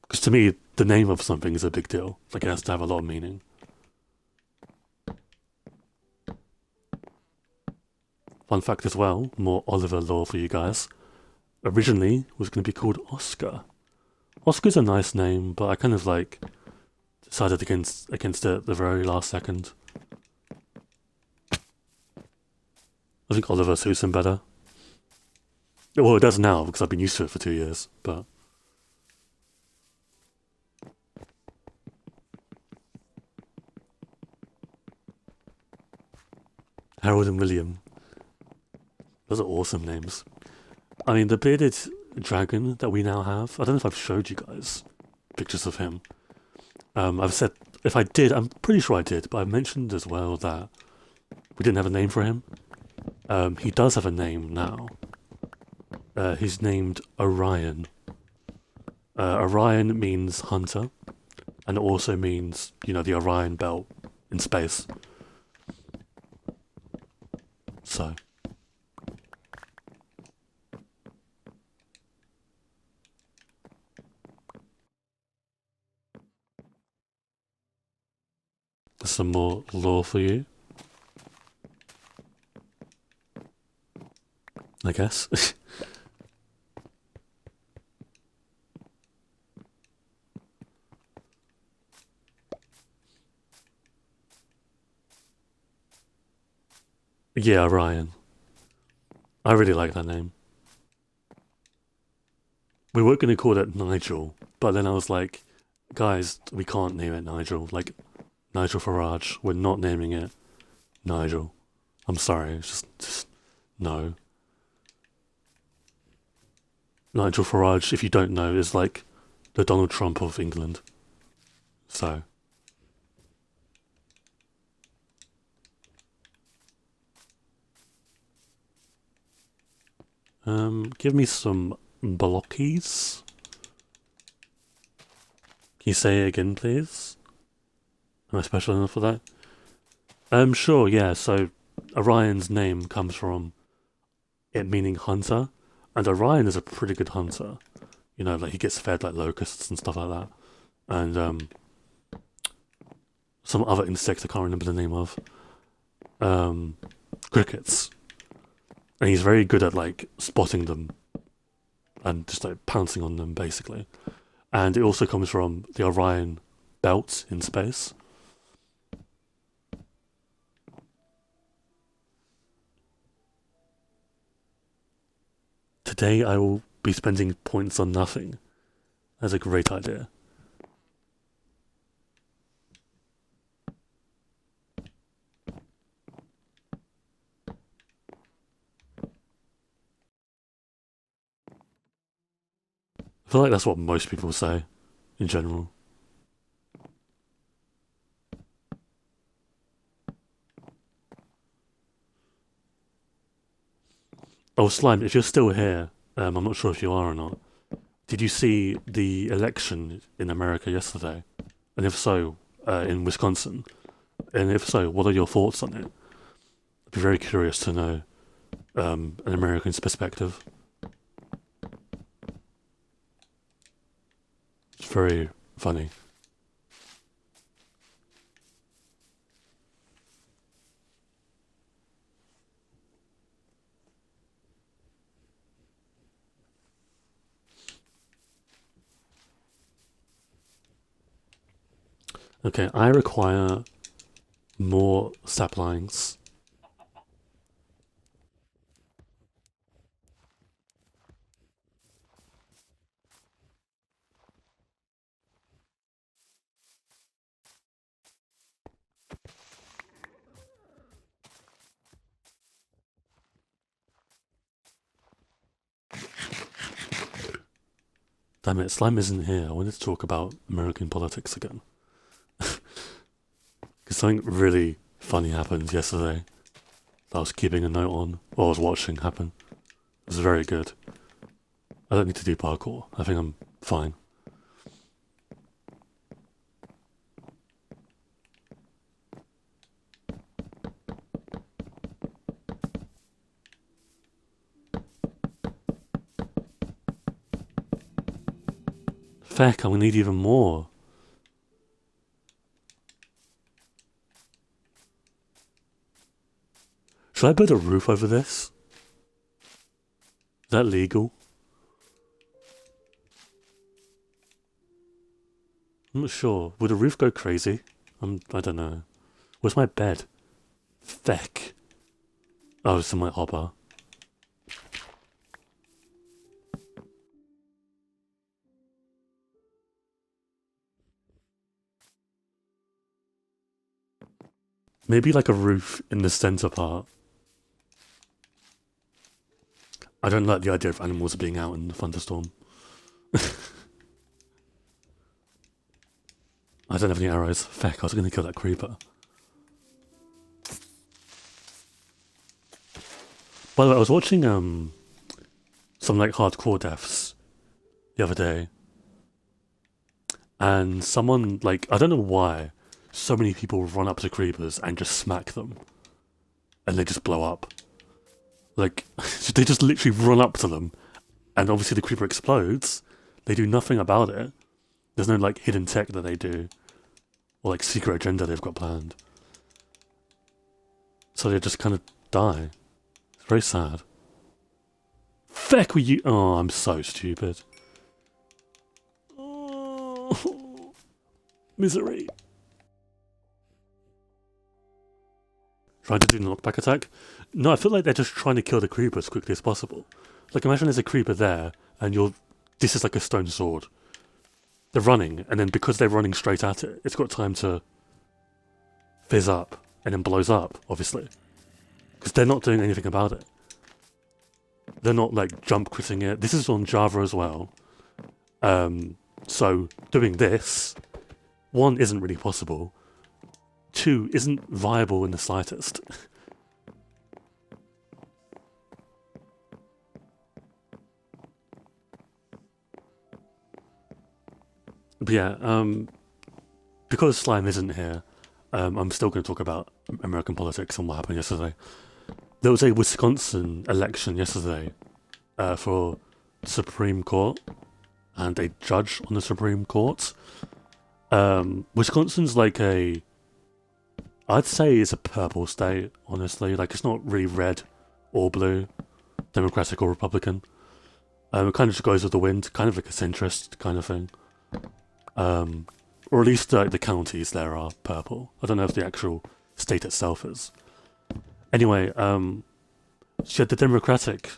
Because to me, the name of something is a big deal. Like it has to have a lot of meaning. Fun fact as well, more Oliver lore for you guys. Originally, was going to be called Oscar. Oscar's a nice name, but I kind of like decided against it at the very last second. I think Oliver suits him better. Well, it does now because I've been used to it for 2 years, but... Harold and William. Those are awesome names. I mean, the bearded dragon that we now have, I don't know if I've showed you guys pictures of him. I've said, if I did, I'm pretty sure I did, but I mentioned as well that we didn't have a name for him. He does have a name now. He's named Orion. Orion means hunter, and it also means, you know, the Orion belt in space. So... some more lore for you, I guess. Yeah, Ryan. I really like that name. We were going to call it Nigel, but then I was like, guys, we can't name it Nigel. Like, Nigel Farage, we're not naming it Nigel. I'm sorry, it's just no. Nigel Farage, if you don't know, is like the Donald Trump of England. So... give me some blockies. Can you say it again, please? Am I special enough for that? Sure, yeah, so Orion's name comes from it meaning hunter, and Orion is a pretty good hunter. You know, like he gets fed like locusts and stuff like that. And some other insects I can't remember the name of. Crickets. And he's very good at like spotting them and just like pouncing on them basically. And it also comes from the Orion belt in space. Today I will be spending points on nothing. That's a great idea. I feel like that's what most people say, in general. Oh, Slime, if you're still here, I'm not sure if you are or not. Did you see the election in America yesterday? And if so, in Wisconsin? And if so, what are your thoughts on it? I'd be very curious to know an American's perspective. It's very funny. Okay, I require more saplings. Damn it, Slime isn't here. I wanted to talk about American politics again. Because something really funny happened yesterday that I was keeping a note on, or I was watching happen. It was very good. I don't need to do parkour. I think I'm fine. Feck, I'm gonna need even more. Should I build a roof over this? Is that legal? I'm not sure. Would a roof go crazy? I don't know. Where's my bed? Feck. Oh, it's in my hopper. Maybe like a roof in the center part. I don't like the idea of animals being out in the thunderstorm. I don't have any arrows. Feck, I was going to kill that creeper. By the way, I was watching some like hardcore deaths the other day, and someone like, I don't know why so many people run up to creepers and just smack them, and they just blow up. Like, they just literally run up to them, and obviously the creeper explodes. They do nothing about it. There's no like hidden tech that they do, or like secret agenda they've got planned. So they just kind of die. It's very sad. Feck, were you? Oh, I'm so stupid. Oh, misery. Trying to do the knockback attack? No, I feel like they're just trying to kill the creeper as quickly as possible. Like, imagine there's a creeper there, and this is like a stone sword. They're running, and then because they're running straight at it, it's got time to fizz up, and then blows up, obviously. Because they're not doing anything about it. They're not, like, jump quitting it. This is on Java as well. So, doing this, 1, isn't really possible. 2, isn't viable in the slightest. But yeah, because Slime isn't here, I'm still going to talk about American politics and what happened yesterday. There was a Wisconsin election yesterday for the Supreme Court and a judge on the Supreme Court. Wisconsin's like I'd say it's a purple state, honestly. Like, it's not really red or blue, Democratic or Republican. It kind of just goes with the wind, kind of like a centrist kind of thing. Or at least the counties there are purple. I don't know if the actual state itself is. Anyway, she had the Democratic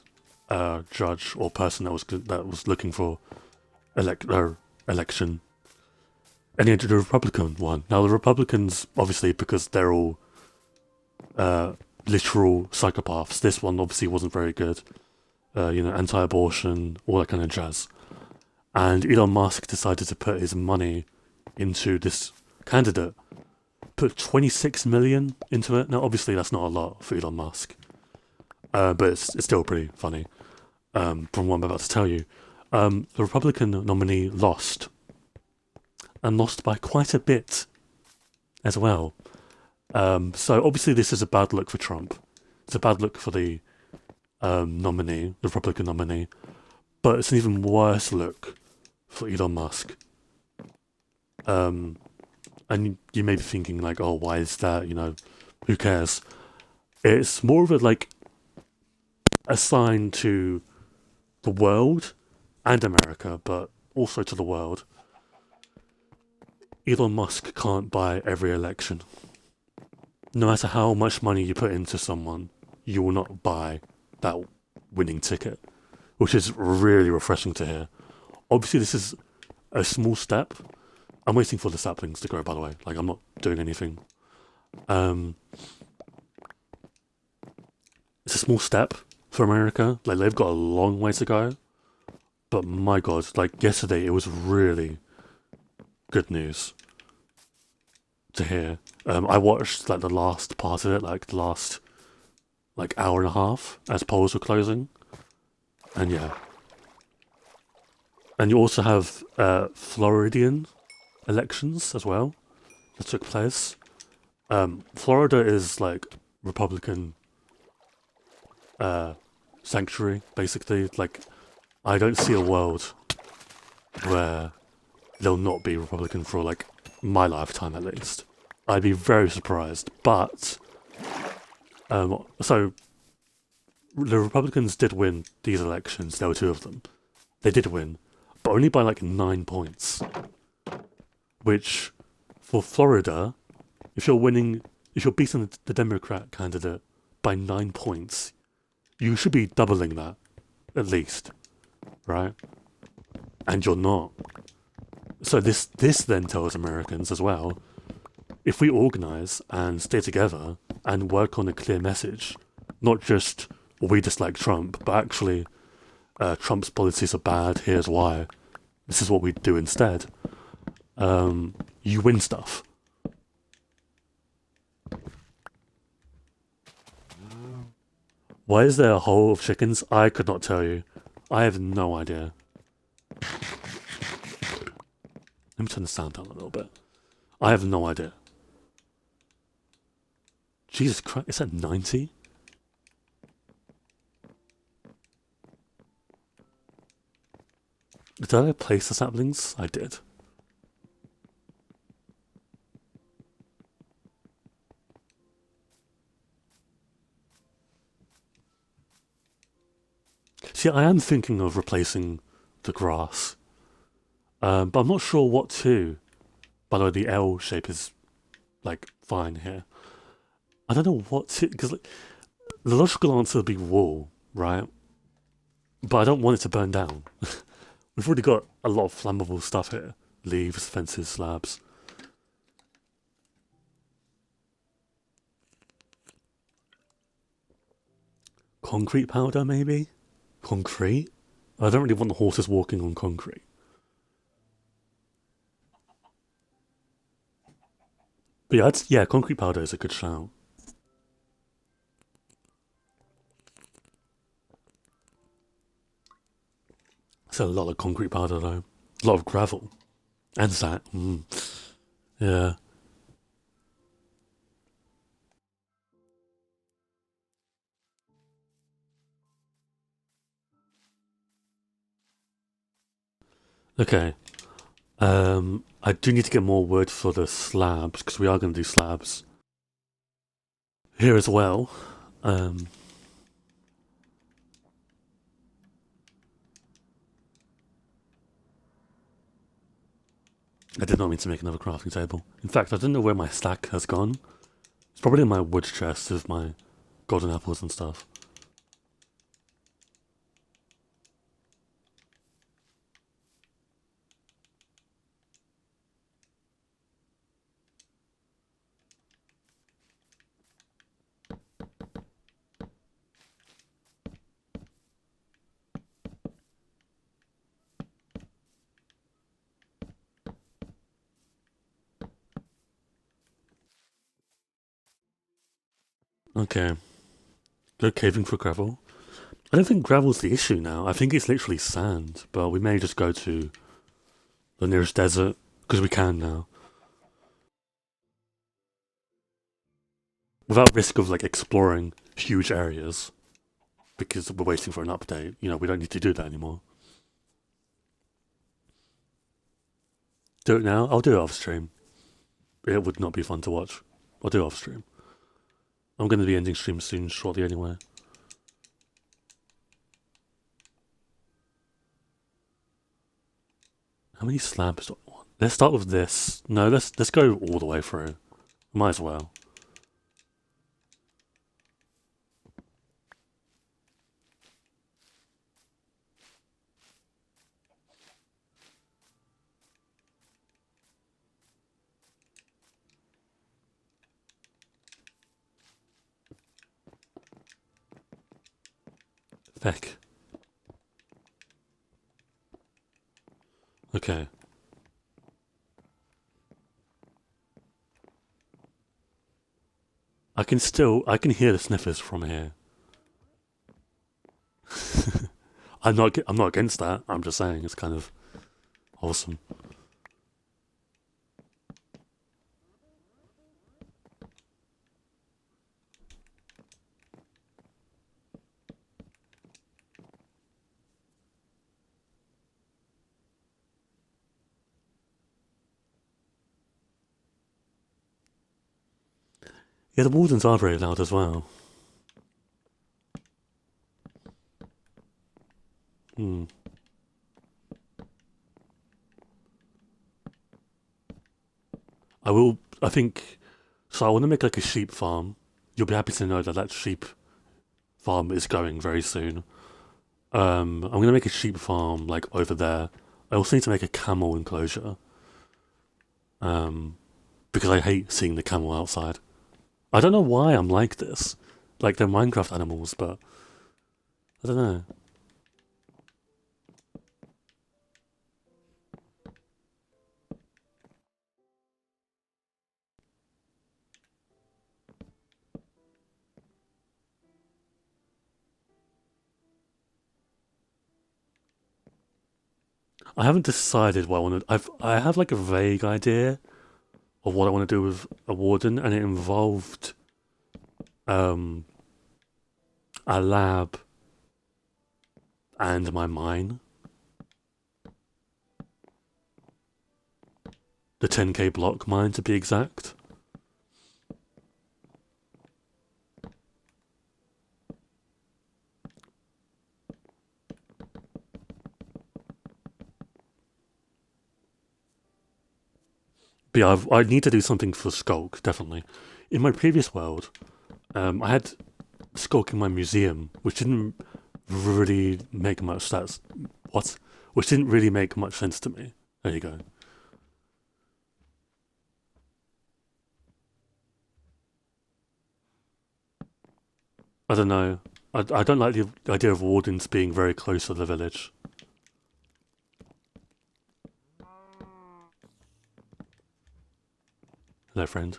judge or person that was looking for election, and he had the Republican one. Now the Republicans, obviously, because they're all literal psychopaths, this one obviously wasn't very good. Anti-abortion, all that kind of jazz. And Elon Musk decided to put his money into this candidate. Put 26 million into it. Now, obviously, that's not a lot for Elon Musk. But it's still pretty funny, from what I'm about to tell you. The Republican nominee lost. And lost by quite a bit as well. So, obviously, this is a bad look for Trump. It's a bad look for the nominee, the Republican nominee. But it's an even worse look for Elon Musk. And you may be thinking, like, oh, why is that? Who cares? It's more of a sign to the world and America, but also to the world. Elon Musk can't buy every election. No matter how much money you put into someone, you will not buy that winning ticket, which is really refreshing to hear. Obviously, this is a small step. I'm waiting for the saplings to grow, by the way. Like, I'm not doing anything. It's a small step for America. Like, they've got a long way to go. But my God, like, yesterday, it was really good news to hear. I watched, like, the last part of it, like, the last, hour and a half as polls were closing. And yeah. And you also have Floridian elections as well that took place. Florida is like Republican sanctuary, basically. Like, I don't see a world where they'll not be Republican for like my lifetime at least. I'd be very surprised. But so the Republicans did win these elections. There were 2 of them. They did win, but only by like 9 points. Which, for Florida, if you're beating the Democrat candidate by 9 points, you should be doubling that, at least, right? And you're not. So this then tells Americans as well, if we organise and stay together and work on a clear message, not just we dislike Trump, but actually Trump's policies are bad, here's why, this is what we do instead, you win stuff. Why is there a hole of chickens? I could not tell you. I have no idea. Let me turn the sound down a little bit. I have no idea. Jesus Christ, is that 90? Did I place the saplings? I did. See, I am thinking of replacing the grass, but I'm not sure what to. By the way, the L shape is, like, fine here. I don't know what to, because like, the logical answer would be wool, right? But I don't want it to burn down. We've already got a lot of flammable stuff here. Leaves, fences, slabs. Concrete powder, maybe? Concrete? I don't really want the horses walking on concrete. But yeah, concrete powder is a good shout. It's a lot of concrete powder though. A lot of gravel. And sand. Yeah. Okay. I do need to get more wood for the slabs, because we are going to do slabs here as well. I did not mean to make another crafting table. In fact, I don't know where my stack has gone. It's probably in my wood chest with my golden apples and stuff. Okay. Go caving for gravel. I don't think gravel's the issue now. I think it's literally sand, but we may just go to the nearest desert, because we can now. Without risk of like exploring huge areas, because we're waiting for an update. You know, we don't need to do that anymore. Do it now? I'll do it off stream. It would not be fun to watch. I'll do it off stream. I'm going to be ending stream soon, shortly anyway. How many slabs do I want? Let's start with this. No, let's go all the way through. Might as well. Heck. Okay. I can hear the sniffers from here. I'm not against that. I'm just saying it's kind of awesome. Yeah, the wardens are very loud as well. I think, so I want to make like a sheep farm. You'll be happy to know that sheep farm is going very soon. I'm going to make a sheep farm like over there. I also need to make a camel enclosure. because I hate seeing the camel outside. I don't know why I'm like this. Like they're Minecraft animals, but I don't know. I haven't decided what I want to. I have like a vague idea of what I want to do with a warden, and it involved um a lab and my mine. The 10k block mine to be exact. But yeah, I need to do something for Skulk, definitely. In my previous world, I had Skulk in my museum, which didn't really make much sense. What? Which didn't really make much sense to me. There you go. I don't know. I don't like the idea of wardens being very close to the village. Hello, friend.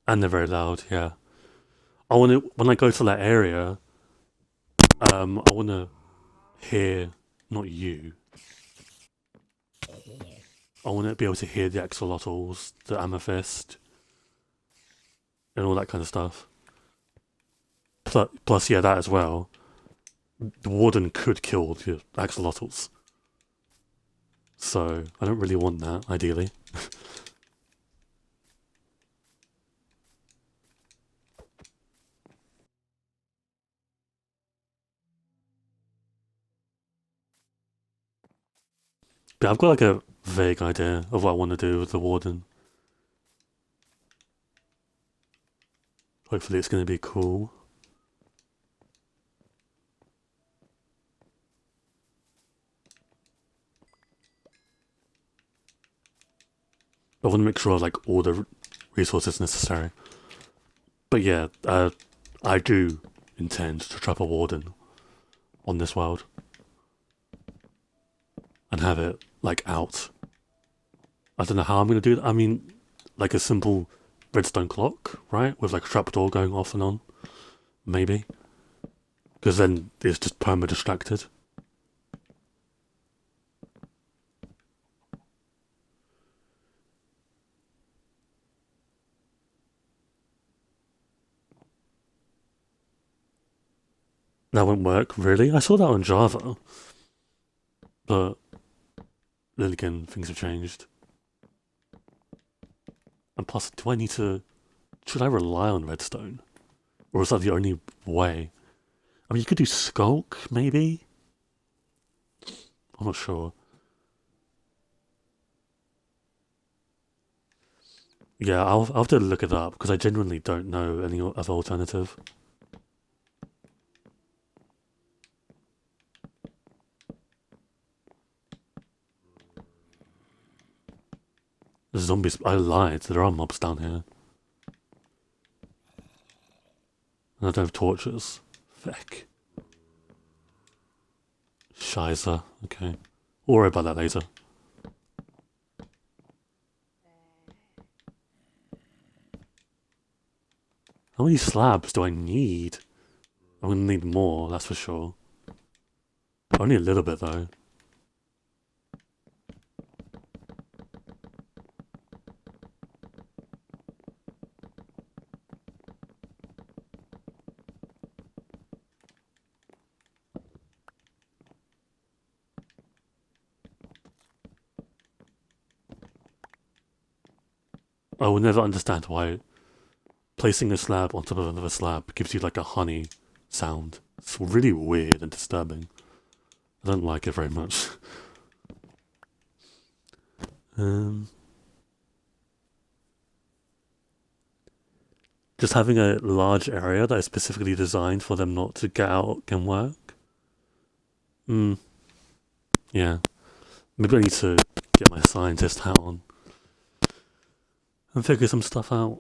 And they're very loud, yeah. I want to, when I go to that area, I want to hear, not you, I want to be able to hear the axolotls, the amethyst, and all that kind of stuff. Plus, yeah, that as well. The warden could kill the axolotls. So, I don't really want that, ideally. But I've got like a vague idea of what I want to do with the warden. Hopefully it's going to be cool. I want to make sure I have like all the resources necessary. But yeah, I do intend to trap a warden on this world. And have it like out. I don't know how I'm going to do that. I mean, like a simple redstone clock, right? With like a trapdoor going off and on. Maybe. Because then it's just perma distracted. That won't work, really? I saw that on Java. But then again, things have changed. And plus, do I need to... Should I rely on redstone? Or is that the only way? I mean, you could do Skulk, maybe? I'm not sure. Yeah, I'll have to look it up, because I genuinely don't know any other alternative. The zombies... I lied, there are mobs down here. And I don't have torches. Feck. Shiza, okay. We'll worry about that later. How many slabs do I need? I'm gonna need more, that's for sure. Only a little bit though. I will never understand why placing a slab on top of another slab gives you like a honey sound. It's really weird and disturbing. I don't like it very much. Just having a large area that is specifically designed for them not to get out can work. Hmm. Yeah. Maybe I need to get my scientist hat on and figure some stuff out.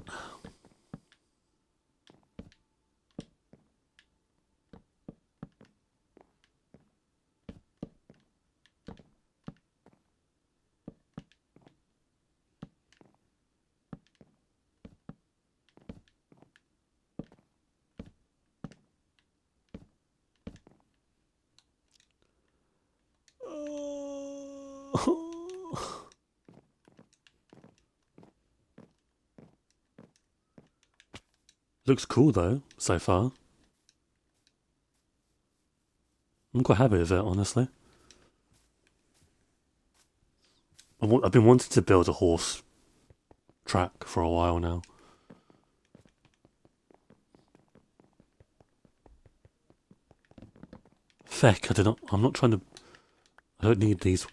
Looks cool though, so far. I'm quite happy with it, honestly. I've been wanting to build a horse track for a while now. Feck, I'm not trying to... I don't need these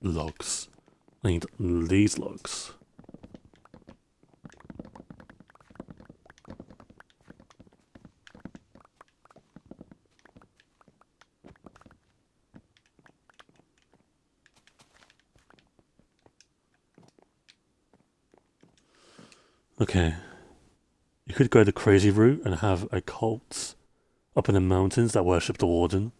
logs. I need these logs. Okay. You could go the crazy route and have a cult up in the mountains that worship the warden.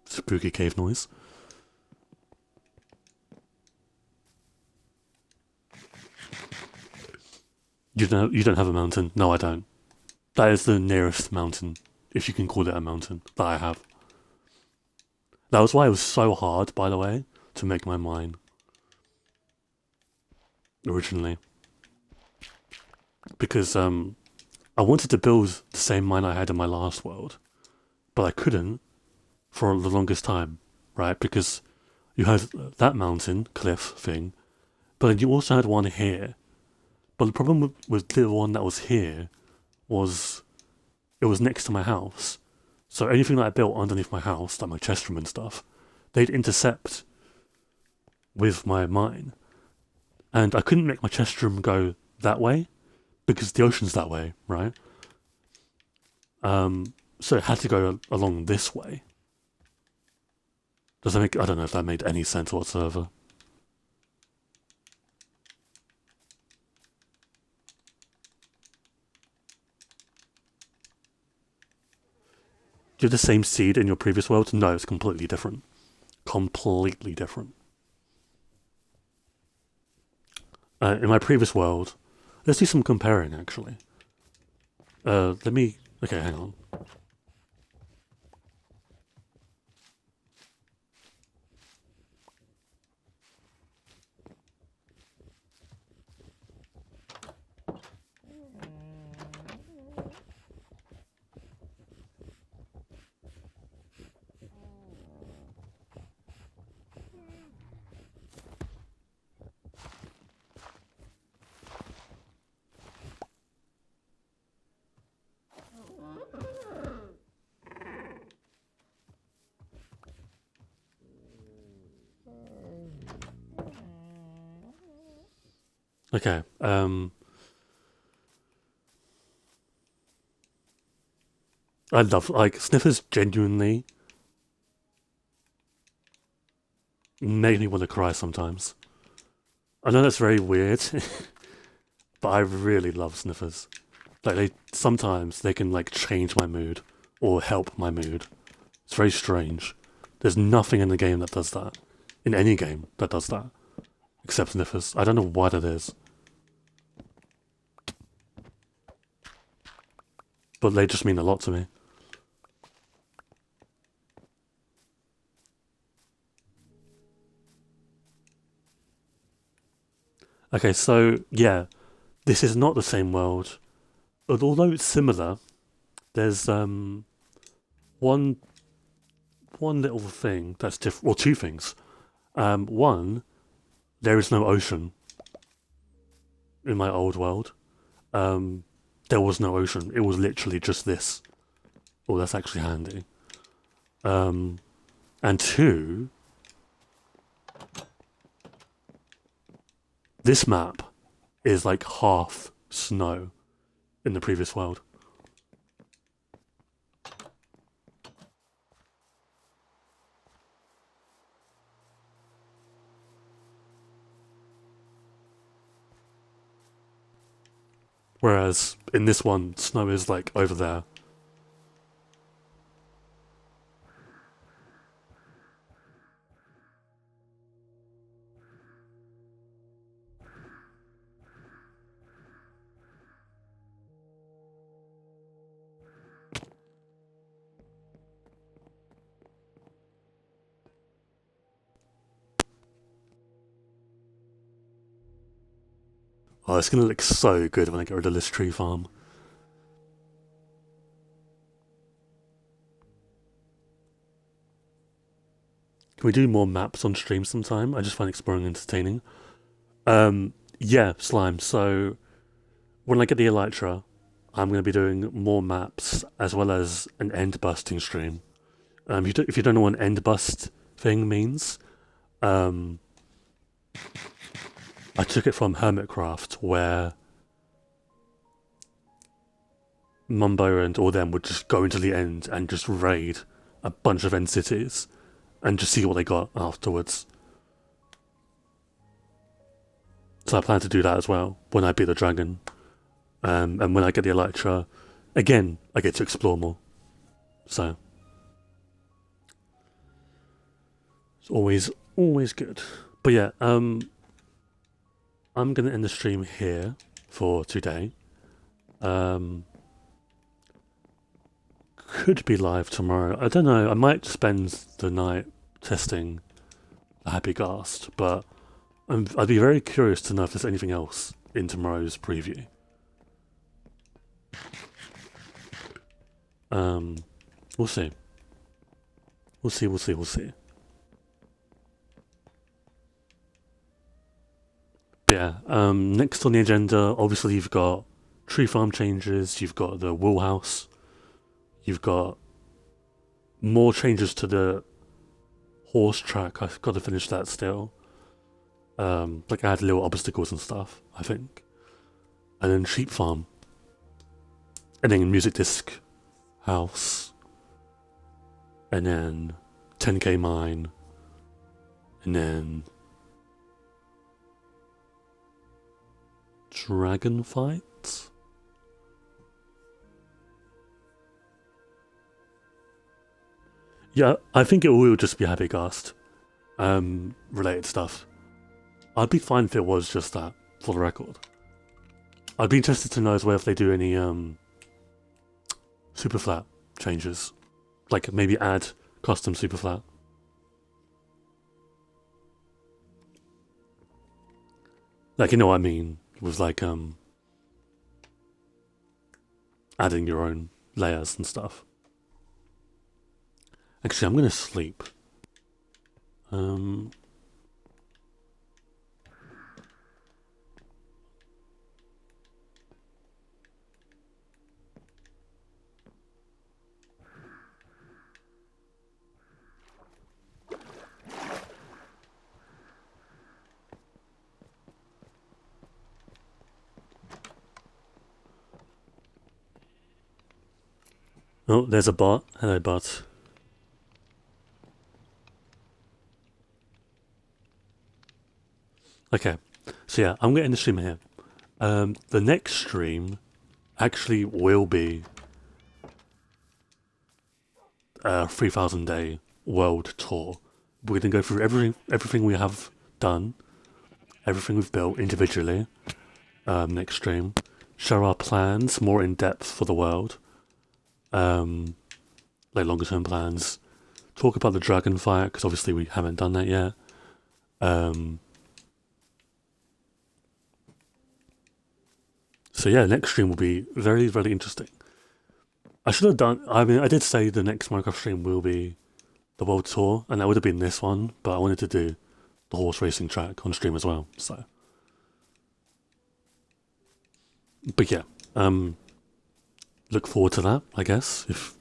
Spooky cave noise. You don't have a mountain? No, I don't. That is the nearest mountain, if you can call it a mountain, that I have. That was why it was so hard, by the way, to make my mine. Originally. Because, I wanted to build the same mine I had in my last world, but I couldn't for the longest time, right? Because you had that mountain, cliff thing, but then you also had one here. But the problem with the one that was here was it was next to my house. So anything that I built underneath my house, like my chest room and stuff, they'd intercept with my mine. And I couldn't make my chest room go that way because the ocean's that way, right? So it had to go along this way. Does that make... I don't know if that made any sense whatsoever. Do you have the same seed in your previous world? No, it's completely different. Completely different. In my previous world, let's do some comparing actually. Let me... Okay, hang on. Okay, I love, like, sniffers genuinely make me want to cry sometimes. I know that's very weird, but I really love sniffers. Like, sometimes they can, like, change my mood or help my mood. It's very strange. There's nothing in the game that does that. In any game that does that. Except sniffers. I don't know what it is. But they just mean a lot to me. Okay, so, yeah. This is not the same world. But although it's similar, there's, one little thing that's different. Well, two things. One, there is no ocean in my old world. There was no ocean. It was literally just this. Oh, that's actually handy. And two, this map is like half snow in the previous world. Whereas in this one, snow is like over there. Oh, it's gonna look so good when I get rid of this tree farm. Can we do more maps on stream sometime? I just find exploring entertaining. Yeah, Slime. So when I get the Elytra, I'm going to be doing more maps as well as an end busting stream. If you don't know what an end bust thing means, I took it from Hermitcraft, where Mumbo and all them would just go into the end and just raid a bunch of end cities and just see what they got afterwards. So I plan to do that as well when I beat the dragon. And when I get the Elytra, again, I get to explore more. So it's always good. But yeah, I'm gonna end the stream here for today. Could be live tomorrow. I don't know. I might spend the night testing the Happy Ghast, but I'd be very curious to know if there's anything else in tomorrow's preview. We'll see. We'll see. But yeah, next on the agenda, obviously you've got tree farm changes, you've got the wool house, you've got more changes to the horse track. I've got to finish that still. Like add little obstacles and stuff, I think. And then sheep farm. And then music disc house. And then 10k mine. And then dragon fight. Yeah, I think it will just be Happy Ghast related stuff. I'd be fine if it was just that, for the record. I'd be interested to know as well if they do any super flat changes. Like maybe add custom super flat. Like, you know what I mean? With like adding your own layers and stuff. Actually, I'm gonna sleep. Oh, there's a bot. Hello, bot. Okay, so yeah, I'm getting the stream here. The next stream actually will be a 3,000 day world tour. We're gonna go through everything we have done, everything we've built individually. Next stream, share our plans more in depth for the world. Like longer term plans. Talk about the dragon fight because obviously we haven't done that yet. So yeah, next stream will be very, very interesting. I should have done. I mean, I did say the next Minecraft stream will be the world tour, and that would have been this one. But I wanted to do the horse racing track on stream as well. So, but yeah, look forward to that. I guess if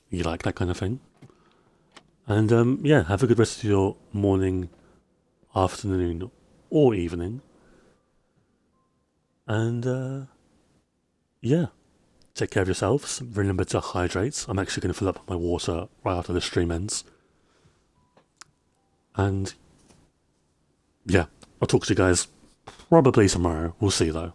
you like that kind of thing. And yeah, have a good rest of your morning, afternoon, or evening. And yeah, take care of yourselves. Remember to hydrate. I'm actually going to fill up my water right after the stream ends. And yeah, I'll talk to you guys probably tomorrow. We'll see though.